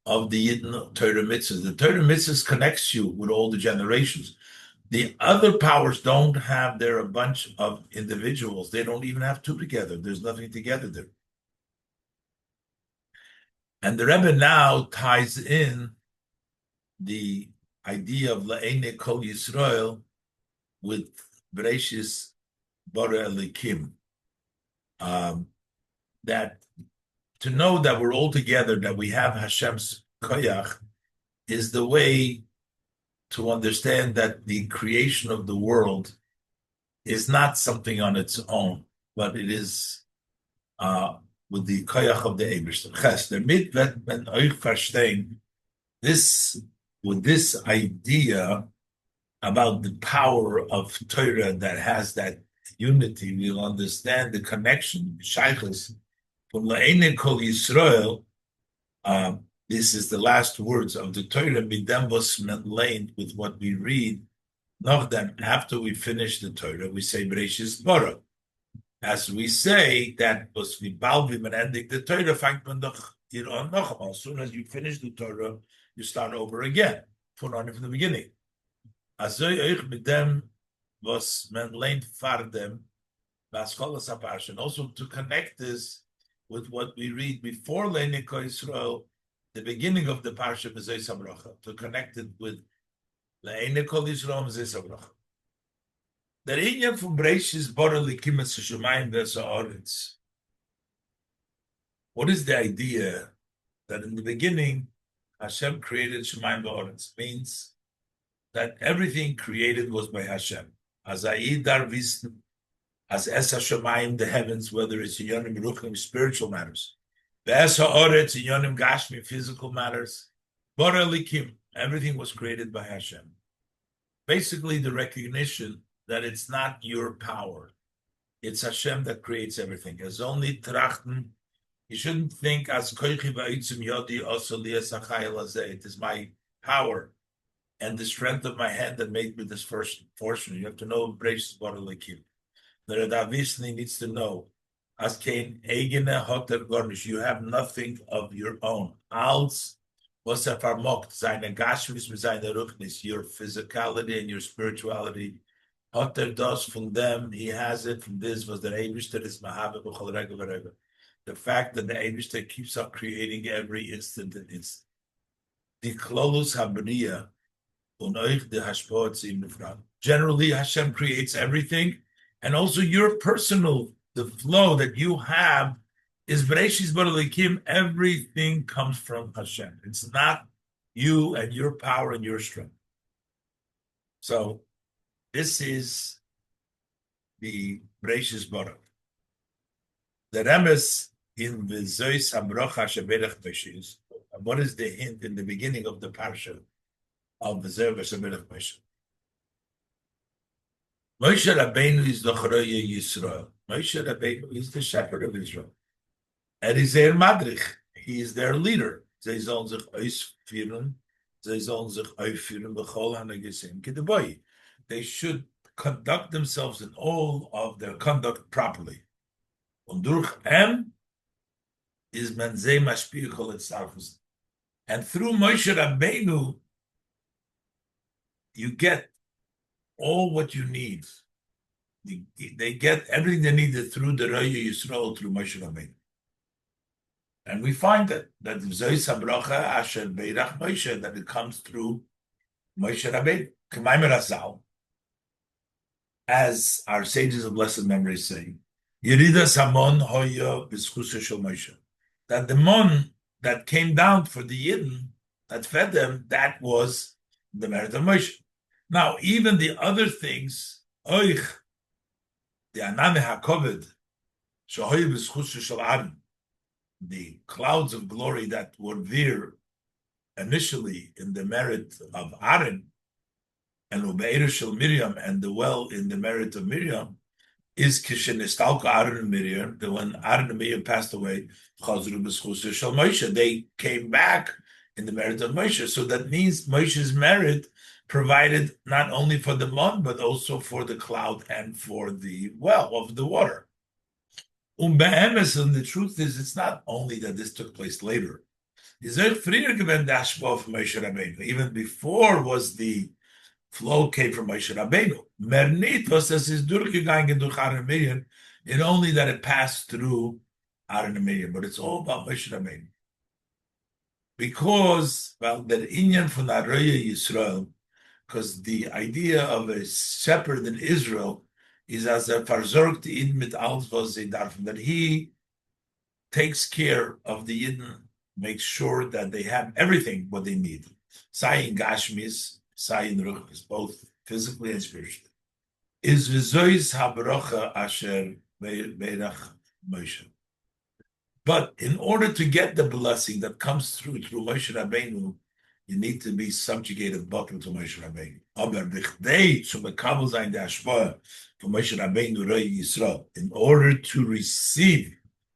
of the Yidden Torah mitzvahs. The Torah mitzvahs connects you with all the generations. The other powers don't have, they're a bunch of individuals. They don't even have two together. There's nothing together there. And the Rebbe now ties in the idea of La'ene Kol Yisrael with Bereshis Bara Elikim. That to know that we're all together, that we have Hashem's koyach, is the way to understand that the creation of the world is not something on its own, but it is with the koyach of the Eibishter. Ches, damit wird man euch verstehen, this, with this idea about the power of Torah that has that unity, we'll understand the connection, Sichos, from La'ene Kol Yisrael. This is the last words of the Torah, midem was lane with what we read. Noch then, after we finish the Torah, we say Bereshis Bara. As we say, that was the Balvim and ending the Torah, fangt man doch hier on noch einmal. As soon as you finish the Torah, you start over again, from the beginning. Also euch mit dem, was man lehnt far dem, Baskolas HaParsha, and also to connect this with what we read before Leinik Israel, the beginning of the Parsha B'Zei Sabracha, to connect it with Leinik Israel B'Zei Sabracha. Der Inyan from Breishis Bora Likim Es Shemayim V'Esa Oretz. What is the idea that in the beginning Hashem created Shemayim V'Oretz? Means that everything created was by Hashem. As Aidar Visn, as Esa Shemayim, the heavens, whether it's Yonim Ruchim, spiritual matters. V'Esa Oretz, Yonim Gashmi, physical matters. Bora Likim, everything was created by Hashem. Basically, the recognition that it's not your power. It's Hashem that creates everything. As only trachten, you shouldn't think as koichi va'itzim yodi also liasachayel azeh. It is my power and the strength of my hand that made me this first fortune. You have to know Breishis Bara Likim. The Radavisni needs to know as kein eigene hoter gornish. You have nothing of your own. Als was vermocht seine Gashmis mit seine Ruchnis, your physicality and your spirituality. Hotter does from them, he has it from this, was the Eibishter is Mahabe B'chol Rega V'Rega. The fact that the Eibishter keeps up creating every instant and instant. The Klolus HaBriya, Unoich de Hashpot Zim Nefram. Generally, Hashem creates everything, and also your personal, the flow that you have is Bereshis Bara Likim. Everything comes from Hashem. It's not you and your power and your strength. So, this is the Bereshis Bara. The Remes in the Zois Habrocha Sheberech Meshis. What is the hint in the beginning of the parsha of the Zois Sheberech Meshis? Moshe Rabbeinu is the Choroye Yisrael. Moshe Rabbeinu is the shepherd of Israel. And he's their madrich. He is their leader. They sollen sich ausführen. They sollen sich aufführen b'chol hanagesim kedeboy. They should conduct themselves in all of their conduct properly. Und durch is man zeh mashpia kol etzarfus. And through Moshe Rabbeinu, you get all what you need. They get everything they needed through the Roya Yisrael, through Moshe Rabbeinu. And we find that Zois HaBrocha Asher Beirach Moshe, that it comes through Moshe Rabbeinu. K'mayim Razal, as our sages of blessed memory say, Yeridas Hamon Hoya B'Schus Shel Moshe, that the mon that came down for the Yidden, that fed them, that was the merit of Moshe. Now, even the other things, Oich, the Anane HaKoved, Shehoya B'Schus Shel Aaron, the clouds of glory that were there initially in the merit of Aaron, and Ubeir Shel Miriam, and the well in the merit of Miriam, is Kishenistalka Aaron and Miriam, that when Aaron and Miriam passed away, Chazru B'Schus Shel Moshe, they came back in the merit of Moshe. So that means Moshe's merit provided not only for the mon, but also for the cloud and for the well of the water. And the truth is, it's not only that this took place later. Even before was the flow came from Moshe Rabbeinu. Mernit was as is durchgegangen durch Aaron Miriam, and only that it passed through Aaron and Miriam, but it's all about Moshe Rabbeinu. Because, well, the inyan from the Roya Yisrael, because the idea of a shepherd in Israel is as a versorgt Yidden mit alles, was sie darfen, that he takes care of the Yidden, makes sure that they have everything what they need. Sayin Gashmis, Sayin Ruchnis, both physically and spiritually. Is Vizois Habrocha Asher Beirach Moshe. But in order to get the blessing that comes through Moshe Rabbeinu, you need to be subjugated bottom to Moshe Rabbeinu. Aber bichdei zu mekabel sein der Ashpah from Moshe Rabbeinu Rei Yisrael. In order to receive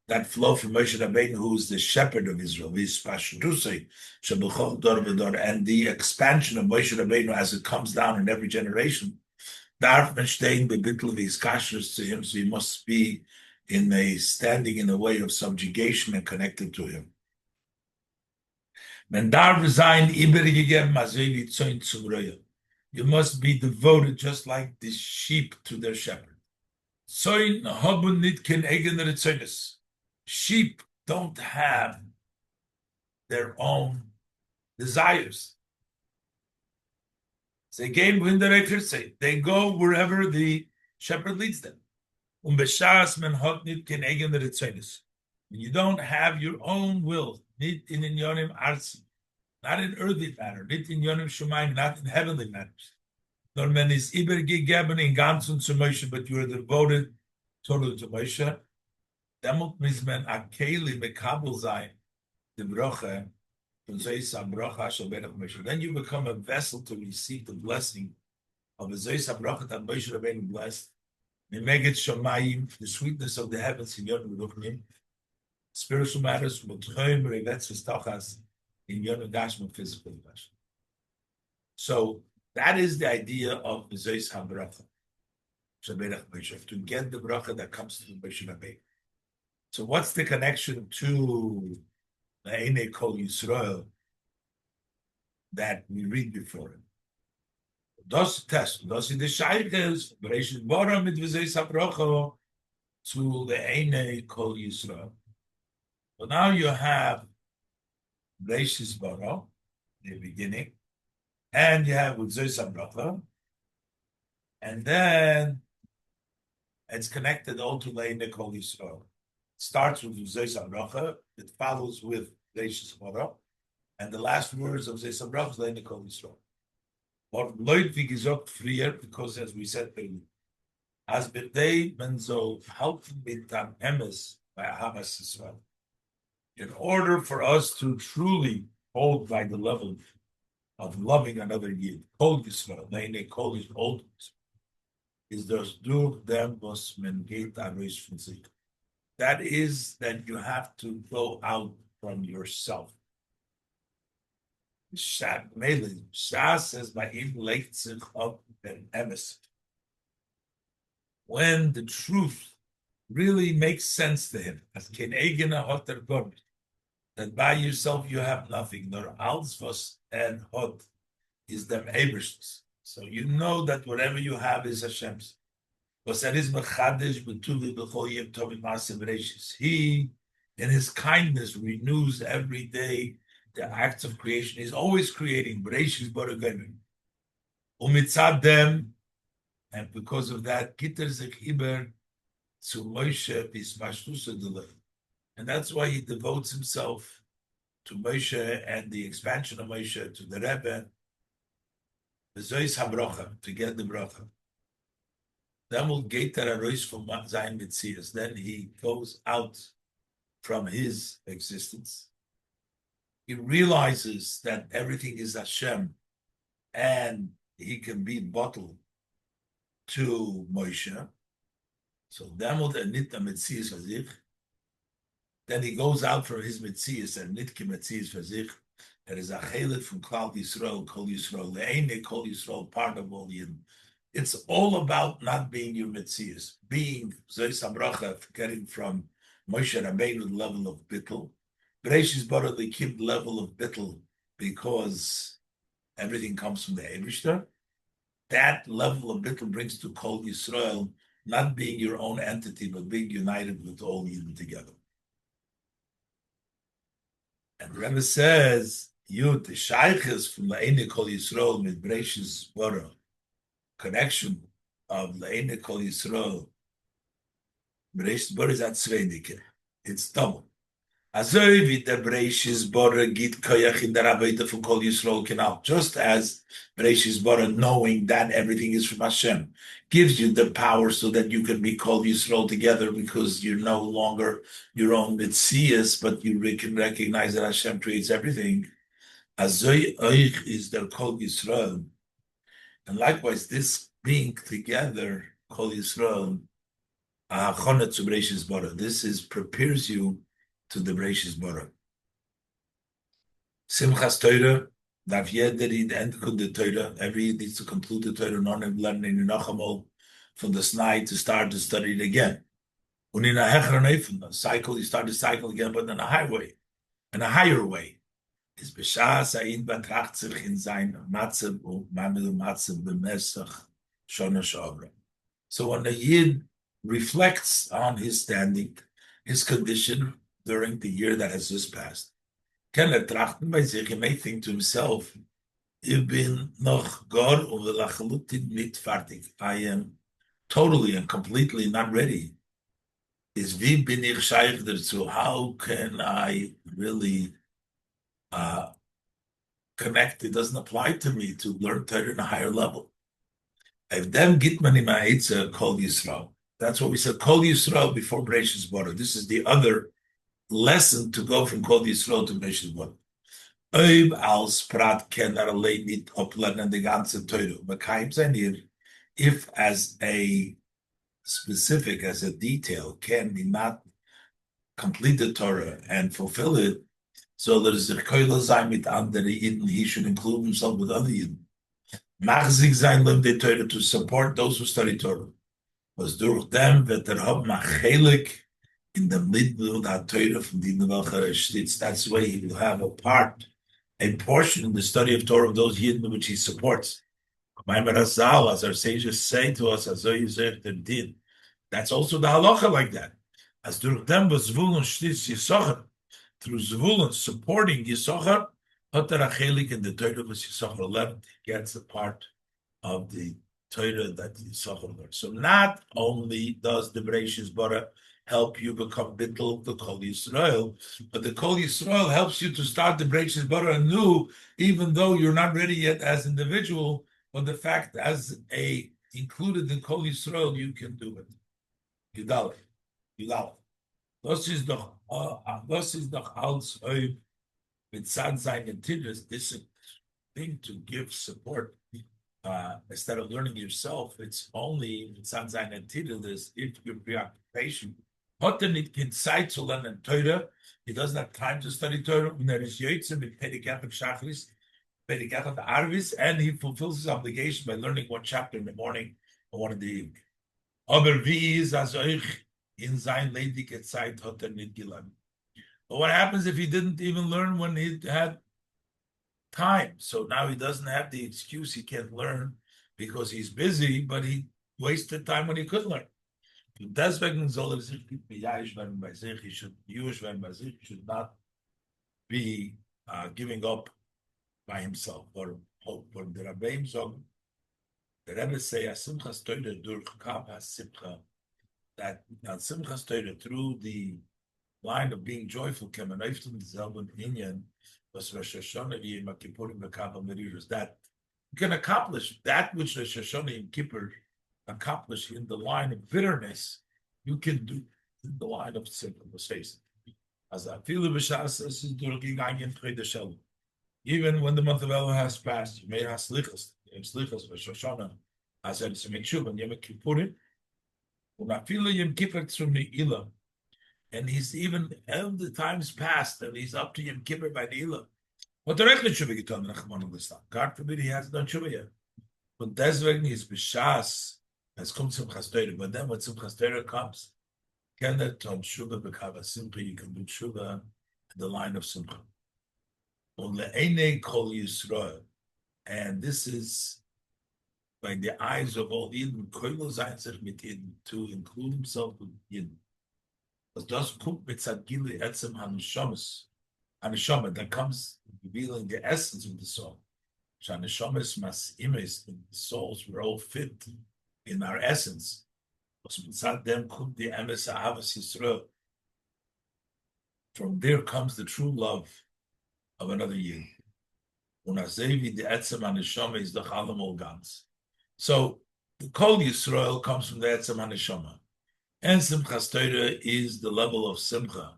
that flow from Moshe Rabbeinu, who is the shepherd of Israel, and the expansion of Moshe Rabbeinu as it comes down in every generation, darf man stehen bebittel his kashrus to him, so he must be standing in a way of subjugation and connected to him. Men darf sein übergegeben, wie Zoin zum Reue. You must be devoted just like the sheep to their shepherd. Zoin haben nicht kein eigener Zoines. Sheep don't have their own desires. They go wherever the shepherd leads them. When you don't have your own will, not in yonim arzi, not in earthly matter, not in yonim shumayim, not in heavenly matters. Nor man is übergegeben in ganzen zu Moshe, but you are devoted totally to Moshe. Demut mis men akeli mekabel sein, the brocha, then you become a vessel to receive the blessing of the Zois HaBracha that Moshe Rabbeinu blessed. The sweetness of the heavens in Yonah Ruchnim, spiritual matters, in Yonah Gashma, physical Gashma. So that is the idea of the Zois HaBracha, to get the bracha that comes to Moshe Rabbeinu. So what's the connection to the Eine Kol Yisrael that we read before it? Das test, das ist die Sichos, Bereshit Bara mit Zois HaBracha to the Eine Kol Yisrael. But now you have Bereshit Bara, the beginning, and you have with Zois HaBracha, and then it's connected all to the Eine Kol Yisrael. It starts with Zois HaBracha, it follows with Bereshit Bara, and the last words of Zois HaBracha is Eine Kol Yisrael. But Leut, wie gesagt, früher, because as we said earlier, as birthday, man soll helfen mit dem Emes bei Ahavas Yisrael. In order for us to truly hold by the level of loving another Yid, Kol Yisrael, Eine Kol Yisrael, is das durch dem, was man geht arois von sich. That is that you have to go out from yourself. Shah says by him legt sich up an emes. When the truth really makes sense to him, as kein eigener hot Gott, that by yourself you have nothing, nor alles was and hot is them Ebersh's. So you know that whatever you have is Hashem's. He, in his kindness, renews every day the acts of creation. He's always creating. And because of that, and that's why he devotes himself to Moshe and the expansion of Moshe, to the Rebbe, the Zois HaBracha, to get the bracha. Then will get from Zayin Mitzias. Then he goes out from his existence. He realizes that everything is Hashem, and he can be bottled to Moshe. So then he goes out from his Mitzias and Nitke Mitzias for sich. There is a chelet from Klal Yisrael, Kol Yisrael, Le'ene Kol Yisrael, part of all Yidden. It's all about not being your Metzias, being Zois HaBracha, getting from Moshe Rabbeinu level of Bittul, Bereshis Bara Likim level of Bittul, because everything comes from the Eibishter. That level of Bittul brings to Kol Yisrael, not being your own entity, but being united with all Yidden together. And Rebbe says, Yud, the Sichos from Le'ene Kol Yisrael with Bereshis Bara, connection of Le'ene Kol Yisrael, Bereshit Bara is Atzvedike. It's double. Azoy wie der Breishis Bora git koyach in der Arbeite von Kol Yisrael Kenal. Just as Breishis Bora, knowing that everything is from Hashem, gives you the power so that you can be Kol Yisrael together because you're no longer your own Mitzias, but you can recognize that Hashem creates everything. Azoy oich is der Kol Yisrael. And likewise, this being together, Kol Yisrael, to Breishis Bora. This prepares you to the Breishis Bora. Simchas Torah, darf jeder in the end of the Torah, every needs to conclude the Torah, not learning in Nachamol from the night to start to study it again. And in a hechron cycle, you start the cycle again, but in a higher way. Is b'shas ha'in batracht sich in sein matzav u'mamilu matzav b'mesach shona sh'avra. So when the Yid reflects on his standing, his condition during the year that has just passed, can trachten bei sich, he may think to himself, ich bin noch gar uvelachlutin nicht fertig. I am totally and completely not ready. Is wie bin ich shaykh dazu? How can I really connect? It doesn't apply to me to learn Torah in a higher level. If them git man ima eitza Kol Yisrael. That's what we said, Kol Yisrael before Breishis Bora. This is the other lesson to go from Kol Yisrael to Breishis Bora. Oib als prat ken allein nicht oplernen die ganze Torah. Mekayim sein hier, if as a specific, as a detail, can he not complete the Torah and fulfill it, so that is the koila sein mit andere Yidden, he should include himself with other Yidden. Machzig sein lim de Torah, to support those who study Torah. Was durch them wird hab machelik in the middle of that Torah from the Nevelcher Shtitz. That's the way he will have a portion in the study of Torah of those Yidden which he supports. As our sages say to us, that's also the halacha like that. As durch them was Zvulun Shtitz Yisachar, through Zvulun supporting Yisachar, Hotar Achelik in the Torah was Yisachar left, he gets a part of the Torah that Yisachar learned. So not only does the Breishis Bora help you become bittul the Kol Yisrael, but the Kol Yisrael helps you to start the Breishis Bora anew, even though you're not ready yet as individual, but the fact as a included in Kol Yisrael, you can do it. Yudalef. Das ist doch als mit Sansein and Tidus, this thing to give support. Instead of learning yourself, it's only with Sansein and Tidus if your preoccupation. Hotter nicht kein Zeit zu lernen Torah. He doesn't have time to study Torah. Und is Yoitze mit Pedikat and Shachris, Pedikat and Arvis, and he fulfills his obligation by learning one chapter in the morning or one in the evening. Aber wie ist as euch in sein ledige Zeit hat nicht gelernt? But what happens if he didn't even learn when he had time? So now he doesn't have the excuse he can't learn because he's busy, but he wasted time when he could learn. Deswegen soll sich bejahisch werden bei sich. He should use werden bei sich. He should not be giving up by himself or hope. For the Rabbeim sagen, the Rebbe say, Simchas Torah durch Kab HaSimcha, that Simchas Torah, through the line of being joyful, kemen öften selben Inyan, was Rosh Hashanah Yom Kippurim B'Kab HaMeriros, that you can accomplish that which Rosh Hashanah Yom Kippur accomplish in the line of bitterness, you can do in the line of simpleness. As I feel even when the month of Elul has passed, you may have Sichos, Rosh Hashanah, as I said, make sure when Yom Kippurim, when I feel Yom Kippur through Ne'ilah, and he's even all the times passed, and he's up to Yom Kippur by Ne'ilah. What directly should be done? God forbid he has done Shuvah yet. But deswegen is b'shas. As comes Simchas Torah, but then when Simchas Torah comes, can that on Shuvah B'Kava Simcha, you can do Shuvah in the line of Simcha. On le'enei Kol Yisrael, and this is by the eyes of all Yidden, Koilo Zayin sich mit Yidden, to include himself with Yidden. As das kommt mit Tzadgili Etzem HaNeshomas, that comes revealing the essence of the soul. Shaneshomas mas imes, the souls were all fit in our essence. Was mit them could the emes ahavas Yisrael. From there comes the true love of another Yid. Unazevi the etzem haneshama is the chalam ol gans. So the Kol Yisrael comes from the etzem haneshama, and Simchas Torah is the level of Simcha.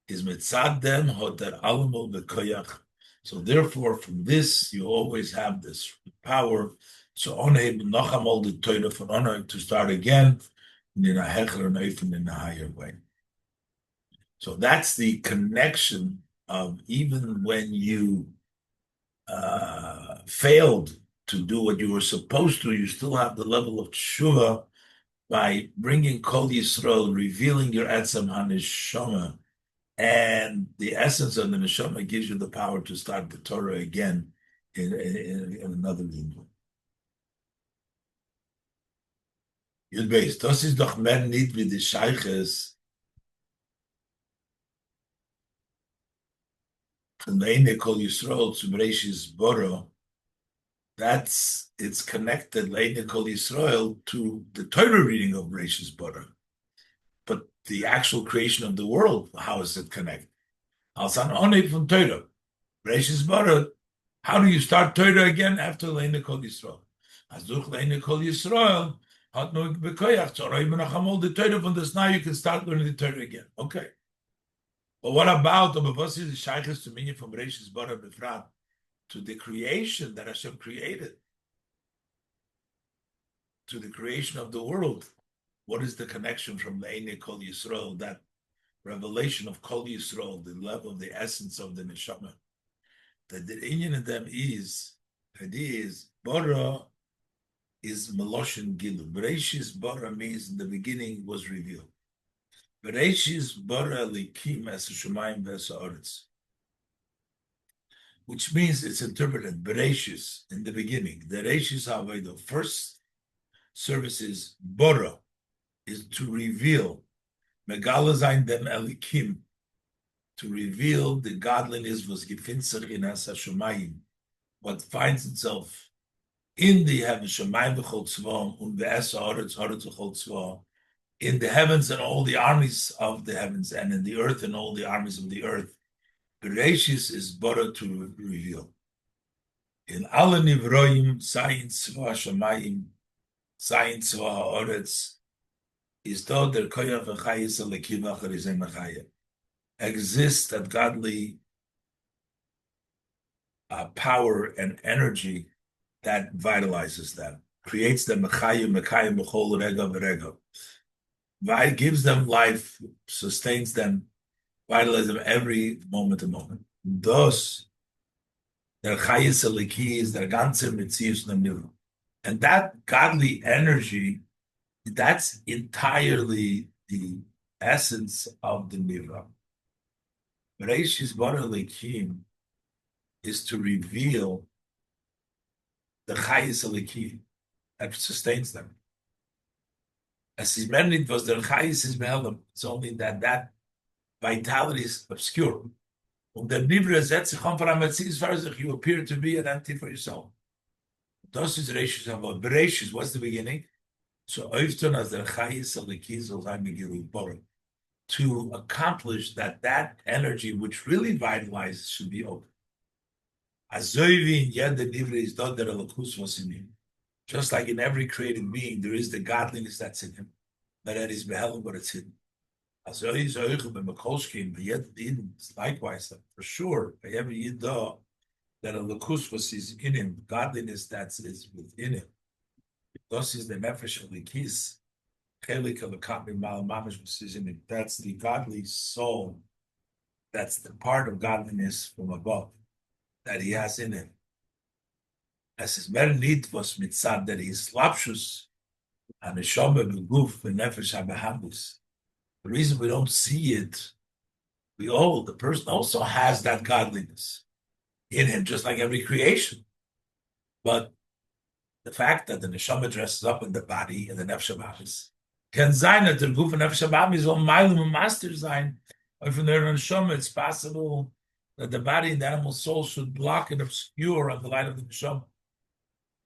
Is mitzad dem hoter alamol bekoyach. So therefore, from this you always have this power. So onheim nachamol the Torah from honor to start again in a hecher and ofen in a higher way. So that's the connection of even when you failed to do what you were supposed to, you still have the level of tshuva by bringing Kol Yisrael, revealing your etzem haneshama, and the essence of the neshama gives you the power to start the Torah again in another level. Yud Beis, das ist doch mehr nicht wie die Sichos von der eine Kol Yisrael zu Bereshis Bara. It's connected, Leine Kol Yisrael, to the Torah reading of Bereshis Bara. But the actual creation of the world, how is it connected? Als an Oneg from Torah. Bereshis Bara, how do you start Torah again after Leine Kol Yisrael? As durch Leine Kol Yisrael, hat nur bekoyach, so the Torah from this, now you can start learning the Torah again. Okay. But what about the Sichos to meaning from Bereshis Bara befrat to the creation that Hashem created, to the creation of the world? What is the connection from the Eine Kol Yisrael, that revelation of Kol Yisrael, the level of the essence of the neshama? That the inyan in them is, the idea is, Bara is Meloshin Gilu. Bereshis Bara means in the beginning was revealed. Bereshis Bara Likim as Shemayim V'Ha'aretz, which means it's interpreted Bereshis in the beginning. The Bereshis Havay, the first service is Bara, is to reveal Megalazain dem Elikim, to reveal the godliness was gefinzer in As Hashemayim, what finds itself in the heavens, Shemayim v'chol tzvam, v'es ha'aretz, ha'aretz v'chol tzvam, in the heavens and all the armies of the heavens, and in the earth and all the armies of the earth. Bereshis is bara to reveal. In alle nivroim, zayin tzva Shemayim, zayin tzva ha'aretz, is though der koyach v'chayis alekim acharizem achayim, exists that godly power and energy that vitalizes them, creates them mechayim b'chol rega v'rega, gives them life, sustains them, vitalizes them every moment to moment. Thus, their chayis aliki is their ganze mitzius namiru, and that godly energy, that's entirely the essence of the nivra. Bereshis bara likim is to reveal the chayis aliki that sustains them. As his merit was the chayis is behelam. It's only that vitality is obscure. The nivra zet sich as far as you appear to be an entity for yourself. Das is Bereshis about Bereshis. What's the beginning? So often as the chayis aliki zolzai bara, to accomplish that energy which really vitalizes should be open. Just like in every created being, there is the godliness that's in him, but that is behelim, but it's hidden. Likewise, for sure, by every yiddah, that a lakus is in him, godliness that is within him. Thus is the nefesh alikis. That's the godly soul. That's the part of godliness from above that he has in him. As his merit was mitzad, that he is lapshus and the neshama b'guf v'nefesh habehabus. The reason we don't see it, the person also has that godliness in him, just like every creation. But the fact that the neshama dresses up in the body and the nefesh habehabus can sein that the guf and nefesh habehabus will ma'ilum and master sein. Or from there neshama, it's possible that the body and the animal soul should block and obscure on the light of the neshama.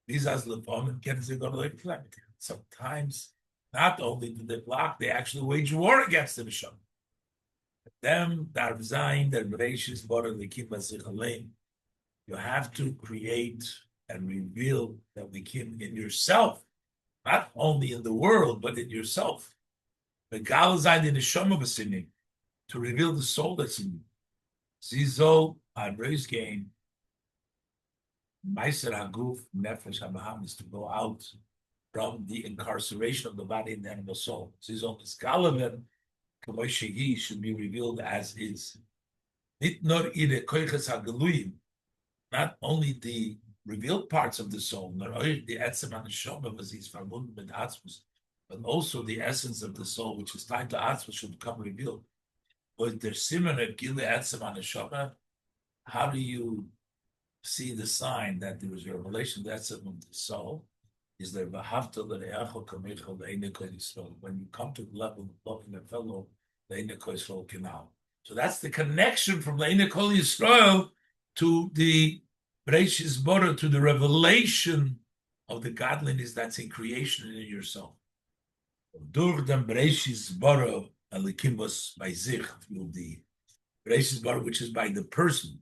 These as lefam and go to reflect. Sometimes, not only do they block, they actually wage war against the neshama. Them darf sein der Bereshis Bara Likim Basich Alein. You have to create and reveal the Likim in yourself, not only in the world, but in yourself. The Gal sein in the Shoma Basini, to reveal the soul that's in you. Zizo, on raise gain, Meiser Haguf, Nefesh Habaham is to go out from the incarceration of the body and the animal soul. Zizo is Galaven, Kamoshehi should be revealed as is. Not only the revealed parts of the soul, but also the essence of the soul, which is tied to Atzmus, should become revealed. How do you see the sign that there is a revelation that's of the soul? Is there when you come to the level of loving a fellow, so that's the connection from Leina Kol Yisrael to the Bereshis Bara, to the revelation of the godliness that's in creation and in yourself. Durch den Bereshis Bara Elikim was by sich, through the Bereshis Bara, which is by the person,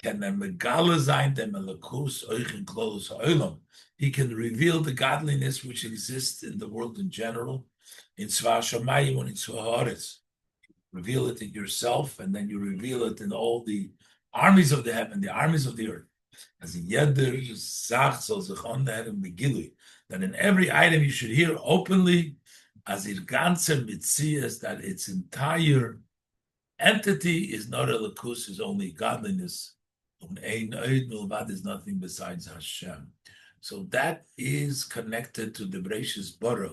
can the Megala sein dem Elikus euch in Klolos Ha'olam. He can reveal the godliness which exists in the world in general, in Tzva Shamayim and in Tzva Haaretz. Reveal it in yourself, and then you reveal it in all the armies of the heaven, the armies of the earth. As in Yeder Zach soll sich annehmen Megilui, that in every item you should hear openly, as it ganze Mitzias, that its entire entity is not a lakus, is only godliness. Ein Oid Milvad is nothing besides Hashem. So that is connected to the Bereshis Bara,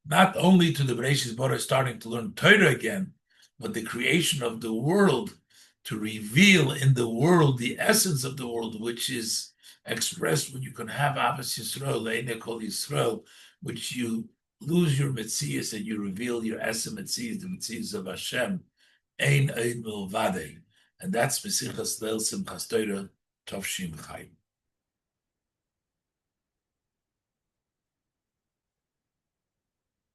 not only to the Bereshis Bara starting to learn Torah again, but the creation of the world, to reveal in the world the essence of the world, which is expressed when you can have Abbas Yisrael, Leina Kol Yisrael, which you lose your Metzias and you reveal your Esem Metzias, the Metzias of Hashem, Ein Ein Milvadei. And that's Sichos Leil Simchas Torah, Tov Shim Chai.